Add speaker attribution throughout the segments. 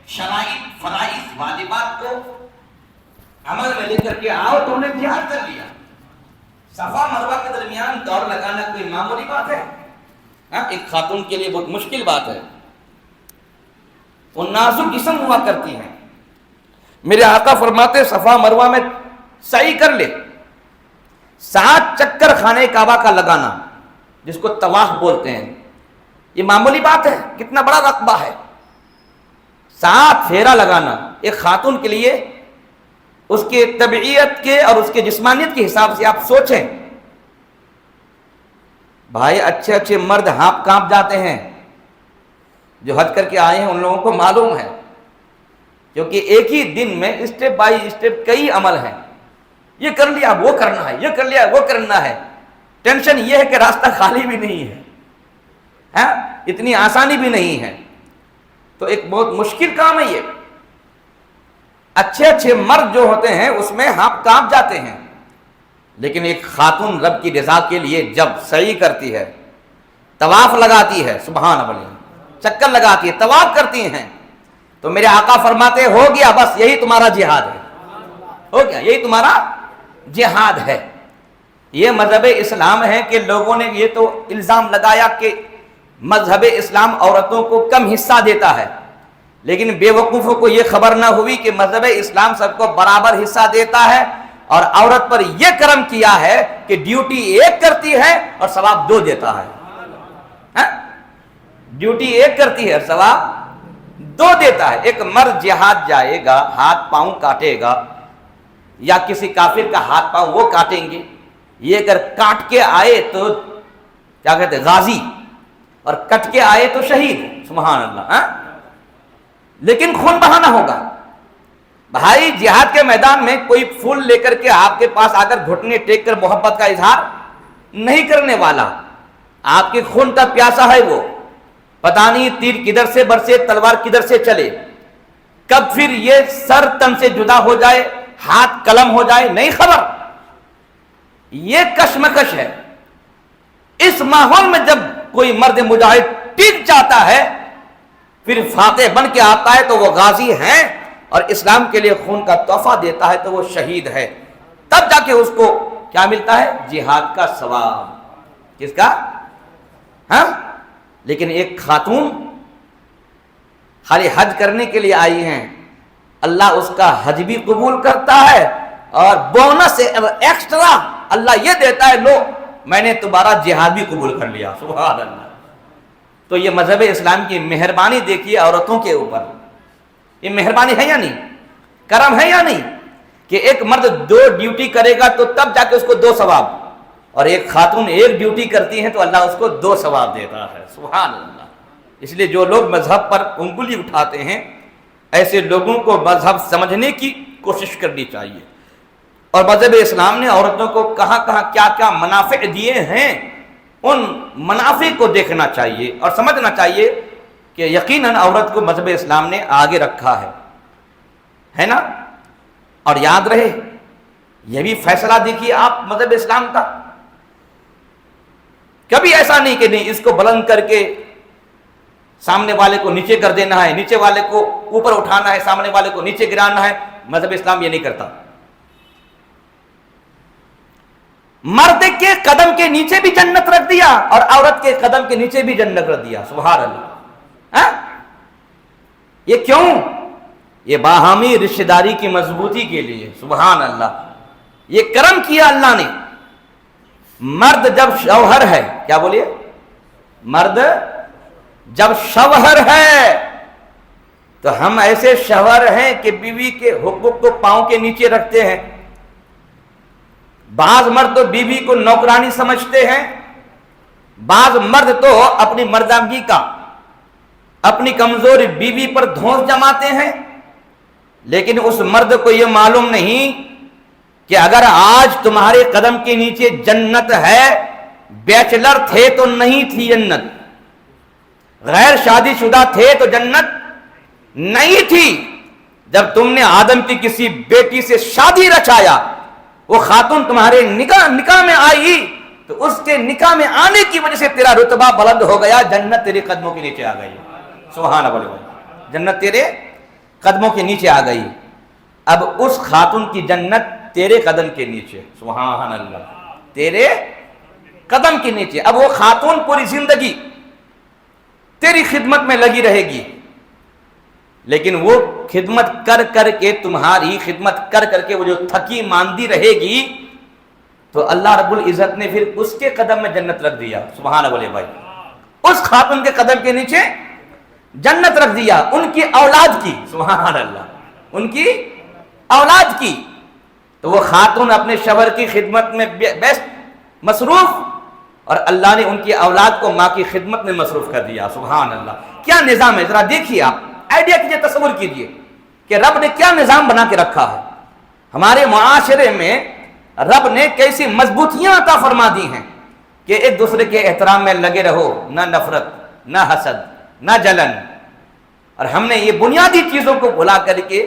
Speaker 1: شرائط فرائض واجبات کو عمل میں لے کر کے آؤ تو انہیں جہاد کر لیا. صفا مروہ کے درمیان دوڑ لگانا کوئی معمولی بات ہے؟ ایک خاتون کے لیے بہت مشکل بات ہے. وہ نازک جسم ہوا کرتی ہیں. میرے آقا فرماتے صفا مروہ میں سعی کر لے. 7 چکر خانہ کعبہ کا لگانا جس کو طواف بولتے ہیں، یہ معمولی بات ہے؟ کتنا بڑا رقبہ ہے. 7 پھیرا لگانا ایک خاتون کے لیے، اس کے طبعیت کے اور اس کے جسمانیت کے حساب سے آپ سوچیں. بھائی اچھے اچھے مرد ہانپ کانپ جاتے ہیں، جو حج کر کے آئے ہیں ان لوگوں کو معلوم ہے، کیونکہ ایک ہی دن میں اسٹیپ بائی اسٹیپ کئی عمل ہیں. یہ کر لیا وہ کرنا ہے، یہ کر لیا وہ کرنا ہے. ٹینشن یہ ہے کہ راستہ خالی بھی نہیں ہے، اتنی آسانی بھی نہیں ہے. تو ایک بہت مشکل کام ہے یہ. اچھے اچھے مرد جو ہوتے ہیں اس میں ہانپ کانپ جاتے ہیں، لیکن ایک خاتون رب کی رضا کے لیے جب سعی کرتی ہے، طواف لگاتی ہے، سبحان اللہ، چکر لگاتی ہے، طواف کرتی ہیں، تو میرے آقا فرماتے ہو گیا، بس یہی تمہارا جہاد ہے. ہو گیا، یہی تمہارا جہاد ہے. یہ مذہب اسلام ہے کہ لوگوں نے یہ تو الزام لگایا کہ مذہب اسلام عورتوں کو کم حصہ دیتا ہے، لیکن بے وقوفوں کو یہ خبر نہ ہوئی کہ مذہب اسلام سب کو برابر حصہ دیتا ہے، اور عورت پر یہ کرم کیا ہے کہ ڈیوٹی 1 کرتی ہے اور ثواب 2 دیتا ہے. ڈیوٹی 1 کرتی ہے اور ثواب 2 دیتا ہے. ایک مرد جہاد جائے گا، ہاتھ پاؤں کاٹے گا، یا کسی کافر کا ہاتھ پاؤں وہ کاٹیں گے. یہ اگر کاٹ کے آئے تو کیا کہتے ہیں غازی، اور کٹ کے آئے تو شہید. سبحان اللہ. لیکن خون بہانا ہوگا. بھائی جہاد کے میدان میں کوئی پھول لے کر کے آپ کے پاس آ کر گھٹنے ٹیک کر محبت کا اظہار نہیں کرنے والا. آپ کے خون کا پیاسا ہے وہ. پتہ نہیں تیر کدھر سے برسے، تلوار کدھر سے چلے، کب پھر یہ سر تن سے جدا ہو جائے، ہاتھ قلم ہو جائے، نہیں خبر. یہ کشمکش ہے. اس ماحول میں جب کوئی مرد مجاہد ٹک جاتا ہے، پھر فاتح بن کے آتا ہے تو وہ غازی ہے، اور اسلام کے لیے خون کا تحفہ دیتا ہے تو وہ شہید ہے. تب جا کے اس کو کیا ملتا ہے؟ جہاد کا ثواب. کس کا؟ لیکن ایک خاتون خالی حج کرنے کے لیے آئی ہیں، اللہ اس کا حج بھی قبول کرتا ہے، اور بونس ایکسٹرا اللہ یہ دیتا ہے، لو میں نے تمہارا جہاد بھی قبول کر لیا. سبحان اللہ. تو یہ مذہب اسلام کی مہربانی دیکھیے عورتوں کے اوپر. یہ مہربانی ہے یا نہیں؟ کرم ہے یا نہیں؟ کہ ایک مرد 2 ڈیوٹی کرے گا تو تب جا کے اس کو 2 ثواب، اور ایک خاتون 1 ڈیوٹی کرتی ہے تو اللہ اس کو 2 ثواب دیتا ہے. سبحان اللہ. اس لیے جو لوگ مذہب پر انگلی اٹھاتے ہیں، ایسے لوگوں کو مذہب سمجھنے کی کوشش کرنی چاہیے. اور مذہب اسلام نے عورتوں کو کہاں کہاں کیا کیا منافع دیے ہیں، ان منافع کو دیکھنا چاہیے اور سمجھنا چاہیے کہ یقیناً عورت کو مذہب اسلام نے آگے رکھا ہے نا. اور یاد رہے یہ بھی فیصلہ دیکھیے آپ مذہب اسلام کا. کبھی ایسا نہیں کہ نہیں اس کو بلند کر کے سامنے والے کو نیچے کر دینا ہے، نیچے والے کو اوپر اٹھانا ہے، سامنے والے کو نیچے گرانا ہے. مذہب اسلام یہ نہیں کرتا. مرد کے قدم کے نیچے بھی جنت رکھ دیا اور عورت کے قدم کے نیچے بھی جنت رکھ دیا. سبحان اللہ. یہ کیوں؟ یہ باہمی رشتہ داری کی مضبوطی کے لیے. سبحان اللہ. یہ کرم کیا اللہ نے. مرد جب شوہر ہے، کیا بولیے؟ مرد جب شوہر ہے تو ہم ایسے شوہر ہیں کہ بیوی کے حقوق کو پاؤں کے نیچے رکھتے ہیں. بعض مرد تو بیوی کو نوکرانی سمجھتے ہیں، بعض مرد تو اپنی مردانگی کا، اپنی کمزور بیوی پر دھونس جماتے ہیں. لیکن اس مرد کو یہ معلوم نہیں کہ اگر آج تمہارے قدم کے نیچے جنت ہے، بیچلر تھے تو نہیں تھی جنت، غیر شادی شدہ تھے تو جنت نہیں تھی. جب تم نے آدم کی کسی بیٹی سے شادی رچایا، وہ خاتون تمہارے نکاح میں آئی تو اس کے نکاح میں آنے کی وجہ سے تیرا رتبہ بلند ہو گیا، جنت تیرے قدموں کے نیچے آ گئی. سبحان اللہ. جنت تیرے قدموں کے نیچے آ گئی، اب اس خاتون کی جنت تیرے قدم کے نیچے، سبحان اللہ، تیرے قدم کے نیچے۔ اب وہ خاتون پوری زندگی تیری خدمت میں لگی رہے گی، لیکن وہ خدمت کر کر کے، تمہاری خدمت کر کر کے وہ جو تھکی ماندی رہے گی، تو اللہ رب العزت نے پھر اس کے قدم میں جنت رکھ دیا، سبحان اللہ بھائی، اس خاتون کے قدم کے نیچے جنت رکھ دیا، ان کی اولاد کی، سبحان اللہ، ان کی اولاد کی۔ تو وہ خاتون اپنے شوہر کی خدمت میں بیسٹ مصروف، اور اللہ نے ان کی اولاد کو ماں کی خدمت میں مصروف کر دیا، سبحان اللہ۔ کیا نظام ہے، ذرا دیکھیے آپ، آئیڈیا کیجئے، تصور کیجئے کہ رب نے کیا نظام بنا کے رکھا ہے۔ ہمارے معاشرے میں رب نے کیسی مضبوطیاں عطا فرما دی ہیں کہ ایک دوسرے کے احترام میں لگے رہو، نہ نفرت، نہ حسد، نہ جلن۔ اور ہم نے یہ بنیادی چیزوں کو بھلا کر کے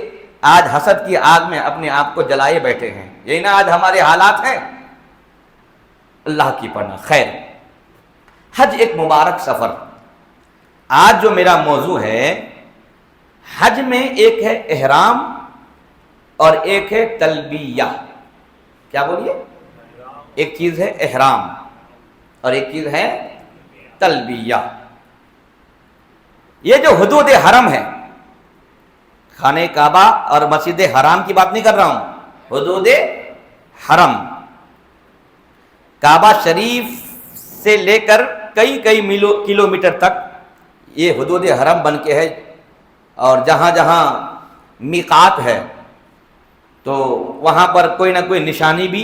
Speaker 1: آج حسد کی آگ میں اپنے آپ کو جلائے بیٹھے ہیں، یہی نا آج ہمارے حالات ہیں، اللہ کی پناہ۔ خیر، حج ایک مبارک سفر۔ آج جو میرا موضوع ہے، حج میں ایک ہے احرام اور ایک ہے تلبیہ۔ کیا بولیے؟ ایک چیز ہے احرام اور ایک چیز ہے تلبیہ۔ یہ جو حدود حرم ہے، خانہ کعبہ اور مسجد حرام کی بات نہیں کر رہا ہوں، حدود حرم، کعبہ شریف سے لے کر کئی کلومیٹر تک یہ حدود حرم بن کے ہے، اور جہاں جہاں میقات ہے تو وہاں پر کوئی نہ کوئی نشانی بھی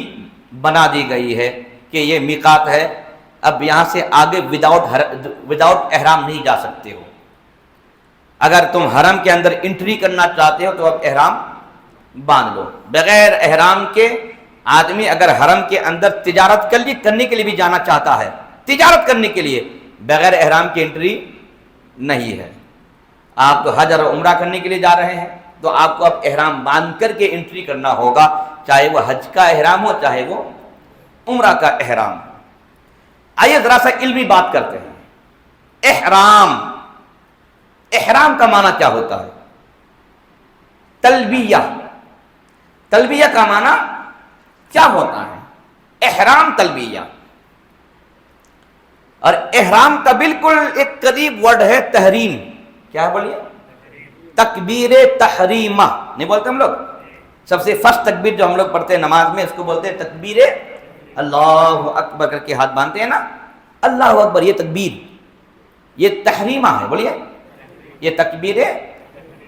Speaker 1: بنا دی گئی ہے کہ یہ میقات ہے، اب یہاں سے آگے وداؤٹ احرام نہیں جا سکتے ہو۔ اگر تم حرم کے اندر انٹری کرنا چاہتے ہو تو اب احرام باندھ لو۔ بغیر احرام کے آدمی اگر حرم کے اندر تجارت کرنے کے لیے بھی جانا چاہتا ہے، تجارت کرنے کے لیے، بغیر احرام کی انٹری نہیں ہے۔ آپ تو حج اور عمرہ کرنے کے لیے جا رہے ہیں تو آپ کو اب احرام باندھ کر کے انٹری کرنا ہوگا، چاہے وہ حج کا احرام ہو چاہے وہ عمرہ کا احرام۔ آئیے ذرا سا علمی بات کرتے ہیں۔ احرام کا معنی کیا ہوتا ہے؟ تلبیہ کا معنی کیا ہوتا ہے؟ احرام، تلبیہ۔ اور احرام کا بالکل ایک قریب ورڈ ہے تحریم۔ کیا بولیے؟ تکبیر تحریمہ نہیں بولتے ہم لوگ؟ سب سے فرسٹ تکبیر جو ہم لوگ پڑھتے ہیں نماز میں، اس کو بولتے ہیں تکبیر اللہ اکبر کر کے ہاتھ باندھتے ہیں نا، اللہ اکبر، یہ تکبیر، یہ تحریمہ ہے، بولیے، یہ تکبیر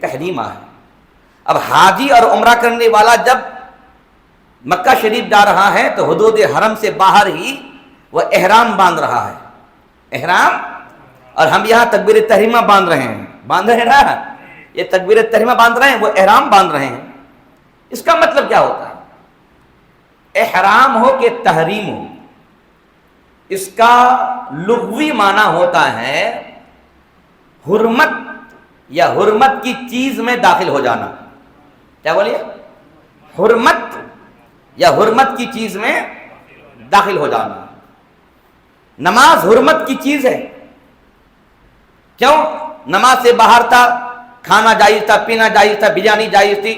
Speaker 1: تحریمہ ہے۔ اب حاجی اور عمرہ کرنے والا جب مکہ شریف جا رہا ہے تو حدود حرم سے باہر ہی وہ احرام باندھ رہا ہے، احرام، اور ہم یہاں تکبیر تحریمہ باندھ رہے ہیں، باندھ رہے ہیں، یہ تکبیر تحریمہ باندھ رہے ہیں، وہ احرام باندھ رہے ہیں۔ اس کا مطلب کیا ہوتا ہے؟ احرام ہو کہ تحریم ہو، اس کا لغوی معنی ہوتا ہے حرمت یا حرمت کی چیز میں داخل ہو جانا۔ کیا بولیے؟ حرمت یا حرمت کی چیز میں داخل ہو جانا۔ نماز حرمت کی چیز ہے، کیوں؟ نماز سے باہر تھا، کھانا جائز تھا، پینا جائز تھا، بریانی جائز تھی،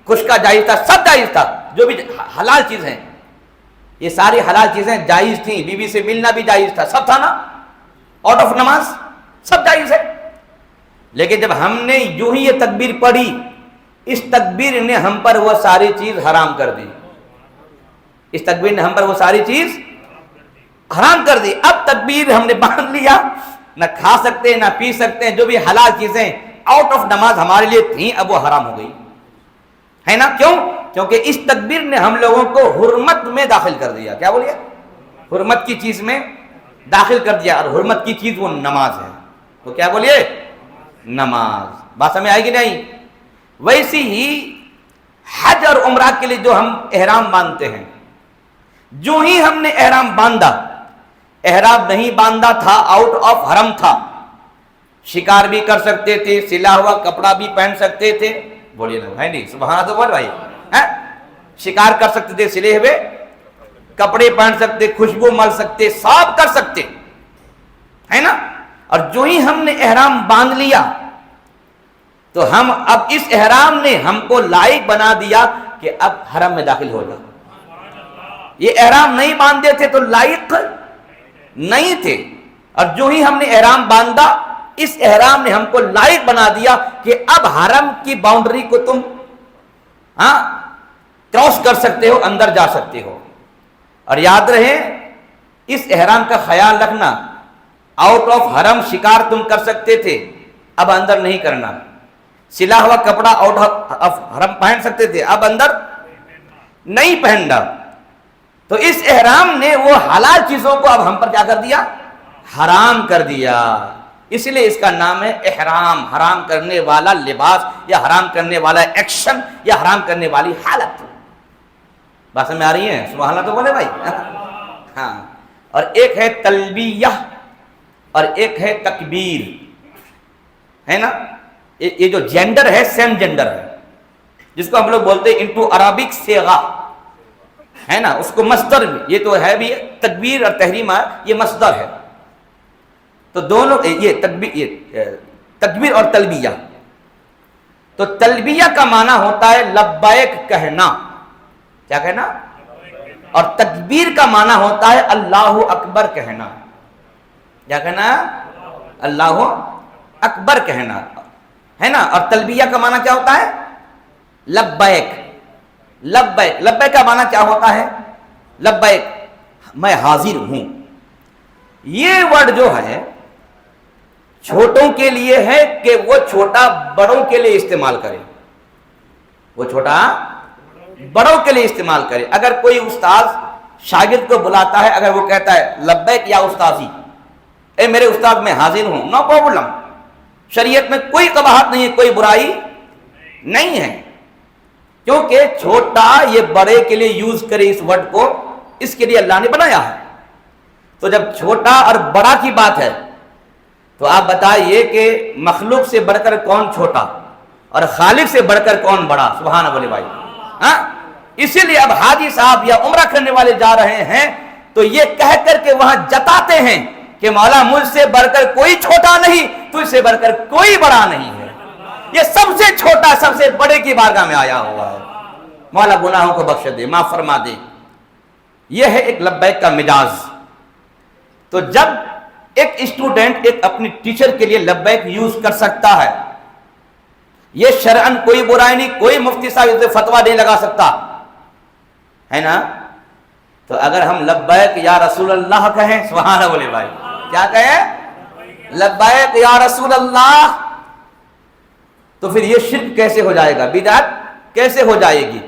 Speaker 1: خشکا جائز تھا، سب جائز تھا، جو بھی حلال چیز ہیں، یہ ساری حلال چیزیں جائز تھیں، بیوی سے ملنا بھی جائز تھا، سب تھا نا، آؤٹ آف نماز سب جائز ہے۔ لیکن جب ہم نے یوں ہی یہ تکبیر پڑھی، اس تکبیر نے ہم پر وہ ساری چیز حرام کر دی، اس تکبیر نے ہم پر وہ ساری چیز حرام کر دی۔ اب تکبیر ہم نے باندھ لیا، نہ کھا سکتے نہ پی سکتے، جو بھی حلال چیزیں آؤٹ آف نماز ہمارے لیے تھیں اب وہ حرام ہو گئی ہے نا؟ کیوں؟ کیونکہ اس تکبیر نے ہم لوگوں کو حرمت میں داخل کر دیا۔ کیا بولیے؟ حرمت کی چیز میں داخل کر دیا، اور حرمت کی چیز وہ نماز ہے، تو کیا بولیے؟ نماز۔ بات سمجھ آئے گی نہیں؟ ویسی ہی حج اور عمرہ کے لیے جو ہم احرام باندھتے ہیں، جو ہی ہم نے احرام باندھا، احرام نہیں باندھا تھا، آؤٹ آف حرم تھا، شکار بھی کر سکتے تھے، سلا ہوا کپڑا بھی پہن سکتے تھے، بولیے نا، ہے نہیں؟ سبحان اللہ بول بھائی، شکار کر سکتے تھے، سلے ہوئے کپڑے پہن سکتے، خوشبو مل سکتے، سب کر سکتے، ہے نا؟ اور جو ہی ہم نے احرام باندھ لیا، تو ہم اب اس احرام نے ہم کو لائق بنا دیا کہ اب حرم میں داخل ہو جاؤ. یہ احرام نہیں باندھے تھے تو لائق نہیں تھے, اور جو ہی ہم نے احرام باندھا اس احرام نے ہم کو لائق بنا دیا کہ اب حرم کی باؤنڈری کو تم کراس کر سکتے ہو, اندر جا سکتے ہو. اور یاد رہے اس احرام کا خیال رکھنا, آؤٹ آف حرم شکار تم کر سکتے تھے, اب اندر نہیں کرنا. سلا ہوا کپڑا آؤٹ آف حرم پہن سکتے تھے, اب اندر نہیں پہننا. تو اس احرام نے وہ حلال چیزوں کو اب ہم پر کیا کر دیا, حرام کر دیا. اس لیے اس کا نام ہے احرام, حرام کرنے والا لباس یا حرام کرنے والا ایکشن یا حرام کرنے والی حالت. بات سمجھ میں آ رہی ہے؟ سبحان اللہ تو بولے بھائی. ہاں, اور ایک ہے تلبیہ اور ایک ہے تکبیر, ہے نا. یہ جو جینڈر ہے سیم جینڈر ہے, جس کو ہم لوگ بولتے ہیں انٹو عربک صیغہ, ہے نا. اس کو مصدر, یہ تو ہے بھی تکبیر اور تحریم یہ مصدر ہے. تو دونوں یہ تکبیر اور تلبیہ. تو تلبیہ کا معنی ہوتا ہے لبیک کہنا, کیا کہنا, اور تکبیر کا معنی ہوتا ہے اللہ اکبر کہنا. کیا کہنا, اللہ اکبر کہنا, ہے نا. اور تلبیہ کا معنی کیا ہوتا ہے, لبیک. لبیک, لبیک کا معنی کیا ہوتا ہے, لبیک میں حاضر ہوں. یہ ورڈ جو ہے چھوٹوں کے لیے ہے کہ وہ چھوٹا بڑوں کے لیے استعمال کرے, وہ چھوٹا بڑوں کے لیے استعمال کرے. اگر کوئی استاذ شاگرد کو بلاتا ہے, اگر وہ کہتا ہے لبیک یا استاذی, اے میرے استاد میں حاضر ہوں, نو پرابلم. شریعت میں کوئی قباحت نہیں ہے, کوئی برائی نہیں ہے, کیونکہ چھوٹا یہ بڑے کے لیے یوز کرے اس ورڈ کو, اس کے لیے اللہ نے بنایا ہے. تو جب چھوٹا اور بڑا کی بات ہے تو آپ بتائیے کہ مخلوق سے بڑھ کر کون چھوٹا اور خالق سے بڑھ کر کون بڑا. سبحان اللہ بھائی. ہاں, اسی لیے اب حاجی صاحب یا عمرہ کرنے والے جا رہے ہیں تو یہ کہہ کر کے وہاں جتاتے ہیں کہ مولا مجھ سے بڑھ کر کوئی چھوٹا نہیں, تجھ سے بڑھ کر کوئی بڑا نہیں ہے. یہ سب سے چھوٹا سب سے بڑے کی بارگاہ میں آیا ہوا ہے. مولا گناہوں کو بخش دے, معاف فرما دے. یہ ہے ایک لبیک کا مجاز. تو جب ایک اسٹوڈنٹ ایک اپنی ٹیچر کے لیے لبیک یوز کر سکتا ہے, یہ شرعن کوئی برائی نہیں, کوئی مفتی صاحب اسے فتویٰ نہیں لگا سکتا, ہے نا. تو اگر ہم لبیک یا رسول اللہ کہیں, سبحان اللہ بولے بھائی, کیا کہیں, لبیک یا رسول اللہ, تو پھر یہ شرک کیسے ہو جائے گا, بدعت کیسے ہو جائے گی,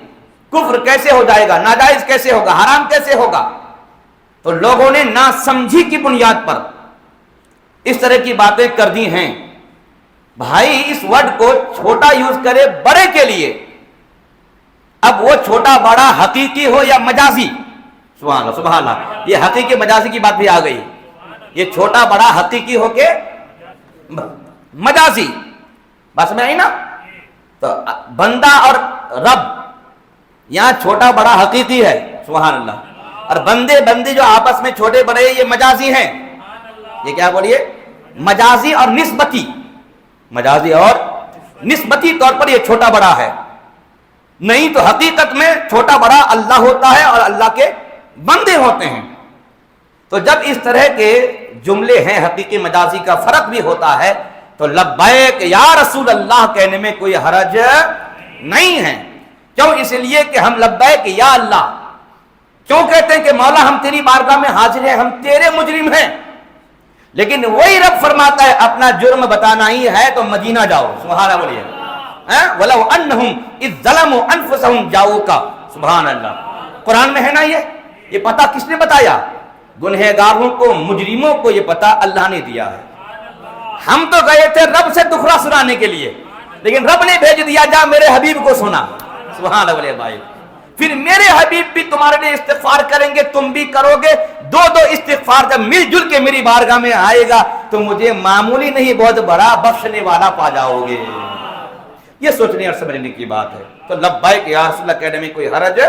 Speaker 1: کفر کیسے ہو جائے گا, ناجائز کیسے ہوگا, حرام کیسے ہوگا. تو لوگوں نے ناسمجھی کی بنیاد پر اس طرح کی باتیں کر دی ہیں. بھائی اس ورڈ کو چھوٹا یوز کرے بڑے کے لیے, اب وہ چھوٹا بڑا حقیقی ہو یا مجازی, سبحان اللہ سبحان اللہ, یہ حقیقی مجازی کی بات بھی آ گئی. یہ چھوٹا بڑا حقیقی ہو کے مجازی, بس میں آئی نا. تو بندہ اور رب, یہاں چھوٹا بڑا حقیقی ہے, سبحان اللہ, اور بندے جو آپس میں چھوٹے بڑے یہ مجازی ہیں. یہ کیا بولیے, مجازی اور نسبتی, مجازی اور نسبتی طور پر یہ چھوٹا بڑا ہے. نہیں تو حقیقت میں چھوٹا بڑا اللہ ہوتا ہے اور اللہ کے بندے ہوتے ہیں. تو جب اس طرح کے جملے ہیں حقیقی مجازی کا فرق بھی ہوتا ہے, تو لبیک یا رسول اللہ کہنے میں کوئی حرج نہیں ہے. کیوں, اس لیے کہ ہم لبیک یا اللہ کیوں کہتے ہیں کہ مولا ہم تیری بارگاہ میں حاضر ہیں, ہم تیرے مجرم ہیں. لیکن وہی رب فرماتا ہے اپنا جرم بتانا ہی ہے تو مدینہ جاؤ, سبحان اللہ بولیے, وَلَوْ أَنَّهُمْ إِذْ ظَلَمُوا أَنفُسَهُمْ جَاءُوكَ, سبحان اللہ. قرآن میں ہے نا, یہ پتہ کس نے بتایا, گنہگاروں کو, مجرموں کو یہ پتہ اللہ نے دیا ہے. ہم تو گئے تھے رب سے دکھڑا سنانے کے لیے, لیکن رب نے بھیج دیا جا میرے حبیب کو سنا, سبحان اللہ بولیے بھائی. پھر میرے حبیب بھی تمہارے لیے استغفار کریں گے, تم بھی کرو گے, دو استغفار جب مل جل کے میری بارگاہ میں آئے گا تو مجھے معمولی نہیں بہت بڑا بخشنے والا پا جاؤ گے. یہ سوچنے اور سمجھنے کی بات ہے. تو لبیک یا رسول اللہ کہنے میں کوئی حرج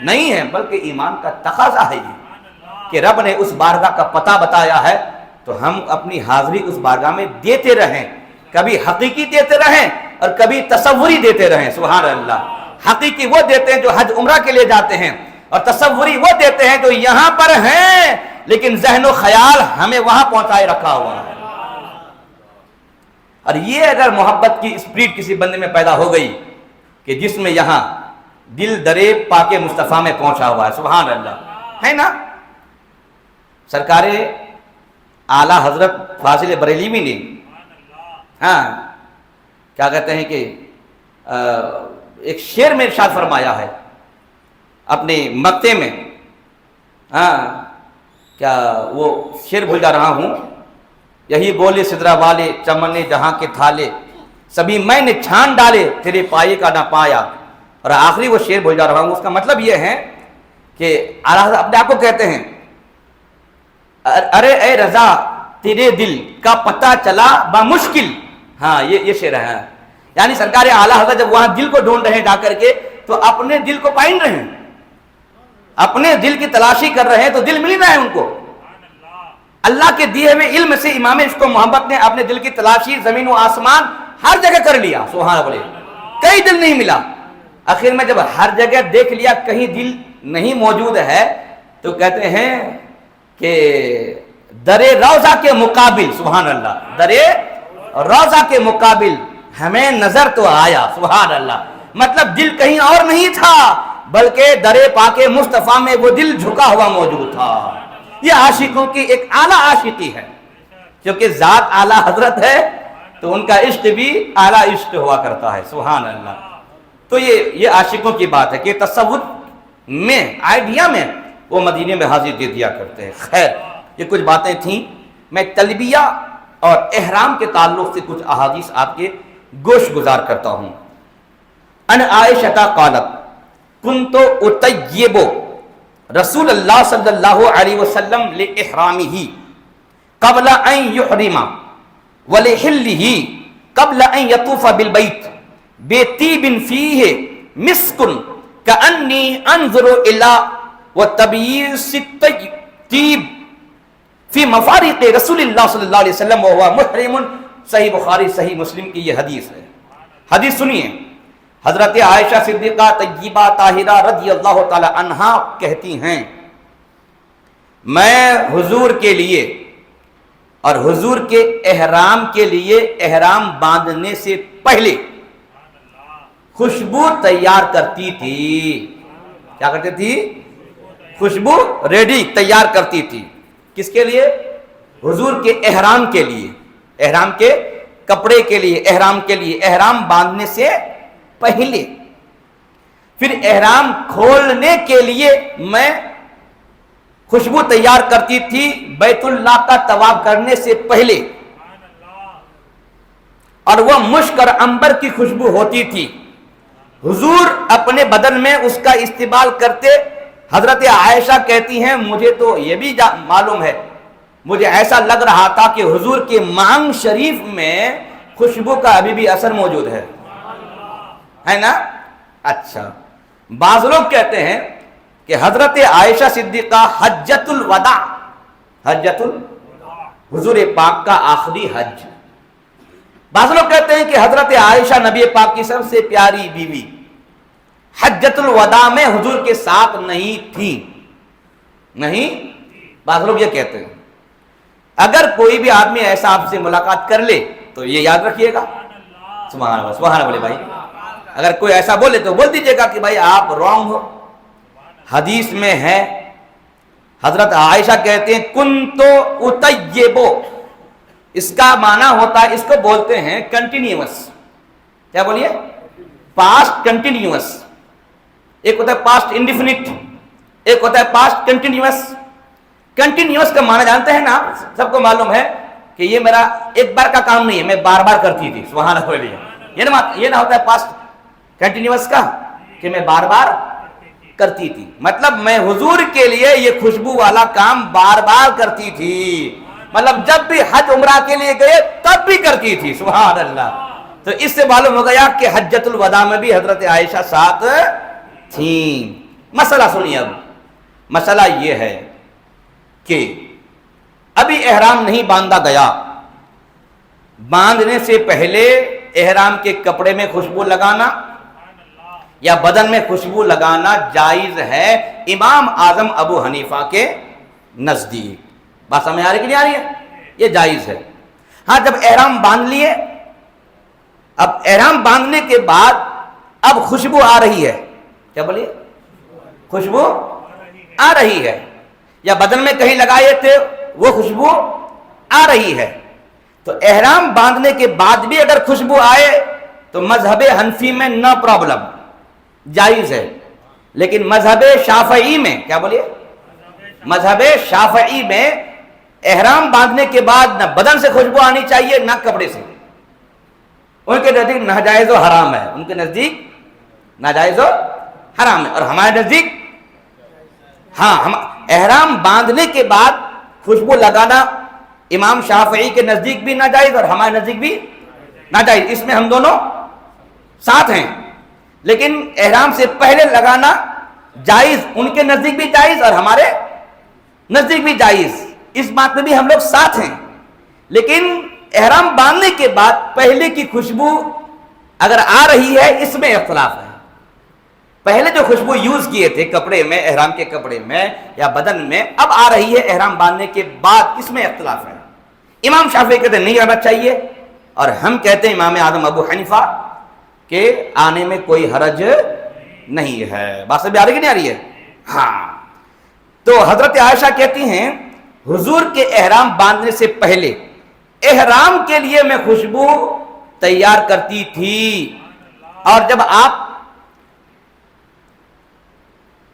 Speaker 1: نہیں ہے, بلکہ ایمان کا تقاضا ہے یہ کہ رب نے اس بارگاہ کا پتہ بتایا ہے تو ہم اپنی حاضری اس بارگاہ میں دیتے رہیں, کبھی حقیقی دیتے رہیں, اور کبھی تصوری دیتے رہیں. سبحان اللہ. حقیقی وہ دیتے ہیں جو حج عمرہ کے لیے جاتے ہیں, اور تصوری وہ دیتے ہیں جو یہاں پر ہیں لیکن ذہن و خیال ہمیں وہاں پہنچائے رکھا ہوا ہے. اور یہ اگر محبت کی اسپرٹ کسی بندے میں پیدا ہو گئی کہ جس میں یہاں دل درے پاک مصطفیٰ میں پہنچا ہوا ہے, سبحان اللہ, ہے نا. سرکار اعلیٰ حضرت فاضل بریلوی نے کیا کہتے ہیں کہ ایک شعر میں ارشاد فرمایا ہے اپنے مقطع میں, کیا وہ شعر بھول جا رہا ہوں, یہی بولے سدرا والے چمن جہاں کے تھالے سبھی میں نے چھان ڈالے تیرے پائے کا نہ پایا. اور آخری وہ شعر بھول جا رہا ہوں, اس کا مطلب یہ ہے کہ اپنے آپ کو کہتے ہیں ارے اے رضا تیرے دل کا پتہ چلا بمشکل. یہ شعر ہے. یعنی سرکار اعلیٰ حضرت جب وہاں دل کو ڈھونڈ رہے ہیں جا کر کے تو اپنے دل کو پائن رہے ہیں, اپنے دل کی تلاشی کر رہے ہیں, تو دل مل رہا ہے ان کو. اللہ کے دیے ہوئے علم سے امام عشق و محبت نے اپنے دل کی تلاشی زمین و آسمان ہر جگہ کر لیا. سبحان اللہ. کہیں دل نہیں ملا. آخر میں جب ہر جگہ دیکھ لیا کہیں دل نہیں موجود ہے تو کہتے ہیں کہ در روضہ کے مقابل, سبحان اللہ, در روضہ کے مقابل ہمیں نظر تو آیا. سبحان اللہ. مطلب دل کہیں اور نہیں تھا بلکہ در پاک مصطفیٰ میں وہ دل جھکا ہوا موجود تھا. یہ عاشقوں کی ایک اعلیٰ عاشقی ہے, کیونکہ ذات اعلیٰ حضرت ہے تو ان کا عشق بھی اعلیٰ عشق ہوا کرتا ہے. سبحان اللہ. تو یہ عاشقوں کی بات ہے کہ تصور میں, آئیڈیا میں وہ مدینے میں حاضر دے دیا کرتے ہیں. خیر, یہ کچھ باتیں تھیں. میں تلبیہ اور احرام کے تعلق سے کچھ احادیث آپ کے گوش گزار کرتا ہوں. ان عائشہ قالت کنت اطیب رسول اللہ صلی اللہ علیہ وسلم لإحرامہ قبل ان یحرم ولحلہ قبل ان یطوف بالبیت بطیب فیہ مسک کأنی انظر الی وتبییس الطیب فی مفارق رسول اللہ صلی اللہ علیہ وسلم وہو محرم. صحیح بخاری صحیح مسلم کی یہ حدیث ہے. حدیث سنیے. حضرت عائشہ صدیقہ طیبہ طاہرہ رضی اللہ تعالی عنہا کہتی ہیں میں حضور کے لیے اور حضور کے احرام کے لیے احرام باندھنے سے پہلے خوشبو تیار کرتی تھی. کیا کرتی تھی؟ خوشبو ریڈی تیار کرتی تھی. کس کے لیے؟ حضور کے احرام کے لیے, احرام کے کپڑے کے لیے, احرام کے لیے, احرام باندھنے سے پہلے. پھر احرام کھولنے کے لیے میں خوشبو تیار کرتی تھی بیت اللہ کا طواف کرنے سے پہلے, اور وہ مشک اور عنبر کی خوشبو ہوتی تھی. حضور اپنے بدن میں اس کا استعمال کرتے. حضرت عائشہ کہتی ہیں مجھے تو یہ بھی معلوم ہے, مجھے ایسا لگ رہا تھا کہ حضور کے مانگ شریف میں خوشبو کا ابھی بھی اثر موجود ہے نا. اچھا, بعض لوگ کہتے ہیں کہ حضرت عائشہ صدیقہ حجۃ الوداع, حضور پاک کا آخری حج. بعض لوگ کہتے ہیں کہ حضرت عائشہ نبی پاک کی سب سے پیاری بیوی حجۃ الوداع میں حضور کے ساتھ نہیں تھی. نہیں, بعض لوگ یہ کہتے ہیں. اگر کوئی بھی آدمی ایسا آپ سے ملاقات کر لے تو یہ یاد رکھیے گا. سبحان اللہ, سبحان اللہ بھائی. اگر کوئی ایسا بولے تو بول دیجیے گا کہ بھائی آپ رانگ ہو. حدیث میں ہے حضرت عائشہ کہتے ہیں کنتو اطیبو, اس کا معنی ہوتا ہے, اس کو بولتے ہیں کنٹینیوس. کیا بولیے؟ Past continuous. ایک ہوتا ہے پاسٹ انڈیفینٹ, ایک ہوتا ہے پاسٹ کنٹینیوس. کنٹینیوس کا معنی جانتے ہیں نا, سب کو معلوم ہے کہ یہ میرا ایک بار کا کام نہیں ہے, میں بار بار کرتی تھی. سبحان اللہ. یہ نہ ہوتا ہے پاسٹ کنٹینیوس کا کہ میں بار بار کرتی تھی. مطلب میں حضور کے لیے یہ خوشبو والا کام بار بار کرتی تھی. مطلب جب بھی حج عمرہ کے لیے گئے تب بھی کرتی تھی. سبحان اللہ. تو اس سے معلوم ہو گیا کہ حجۃ الوداع میں بھی حضرت عائشہ ساتھ تھیں. مسئلہ سنیے. اب مسئلہ یہ ہے کہ ابھی احرام نہیں باندھا گیا, باندھنے سے پہلے احرام کے کپڑے میں خوشبو لگانا یا بدن میں خوشبو لگانا جائز ہے امام اعظم ابو حنیفہ کے نزدیک. بات سمجھ آ رہی کہ نہیں آ رہی ہے؟ یہ جائز ہے. ہاں جب احرام باندھ لیے، اب احرام باندھنے کے بعد اب خوشبو آ رہی ہے، کیا بولیے؟ خوشبو آ رہی ہے، یا بدن میں کہیں لگائے تھے وہ خوشبو آ رہی ہے، تو احرام باندھنے کے بعد بھی اگر خوشبو آئے تو مذہب حنفی میں نو پرابلم، جائز ہے. لیکن مذہب شافعی میں، کیا بولیے؟ مذہب شافعی میں احرام باندھنے کے بعد نہ بدن سے خوشبو آنی چاہیے نہ کپڑے سے. ان کے نزدیک ناجائز و حرام ہے، ان کے نزدیک ناجائز و حرام ہے. اور ہمارے نزدیک ہاں، ہم احرام باندھنے کے بعد خوشبو لگانا امام شافعی کے نزدیک بھی ناجائز اور ہمارے نزدیک بھی ناجائز. اس میں ہم دونوں ساتھ ہیں. لیکن احرام سے پہلے لگانا جائز، ان کے نزدیک بھی جائز اور ہمارے نزدیک بھی جائز. اس بات میں بھی ہم لوگ ساتھ ہیں. لیکن احرام باندھنے کے بعد پہلے کی خوشبو اگر آ رہی ہے، اس میں اختلاف ہے. پہلے جو خوشبو یوز کیے تھے کپڑے میں، احرام کے کپڑے میں یا بدن میں، اب آ رہی ہے احرام باندھنے کے بعد، اس میں اختلاف ہے. امام شافعی کہتے ہیں نہیں آنا چاہیے، اور ہم کہتے ہیں امام اعظم ابو حنیفہ کہ آنے میں کوئی حرج نہیں ہے. بات سمجھ آ رہی کہ نہیں آ رہی ہے؟ ہاں. تو حضرت عائشہ کہتی ہیں حضور کے احرام باندھنے سے پہلے احرام کے لیے میں خوشبو تیار کرتی تھی، اور جب آپ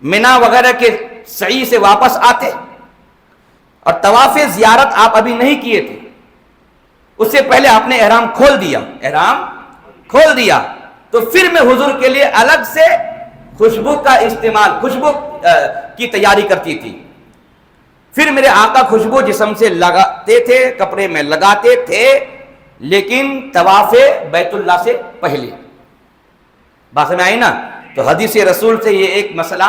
Speaker 1: منا وغیرہ کے سعی سے واپس آتے اور طواف زیارت آپ ابھی نہیں کیے تھے، اس سے پہلے آپ نے احرام کھول دیا تو پھر میں حضور کے لیے الگ سے خوشبو کا استعمال، خوشبو کی تیاری کرتی تھی. پھر میرے آقا خوشبو جسم سے لگاتے تھے، کپڑے میں لگاتے تھے، لیکن طواف بیت اللہ سے پہلے. بات میں آئی نا؟ تو حدیث رسول سے یہ ایک مسئلہ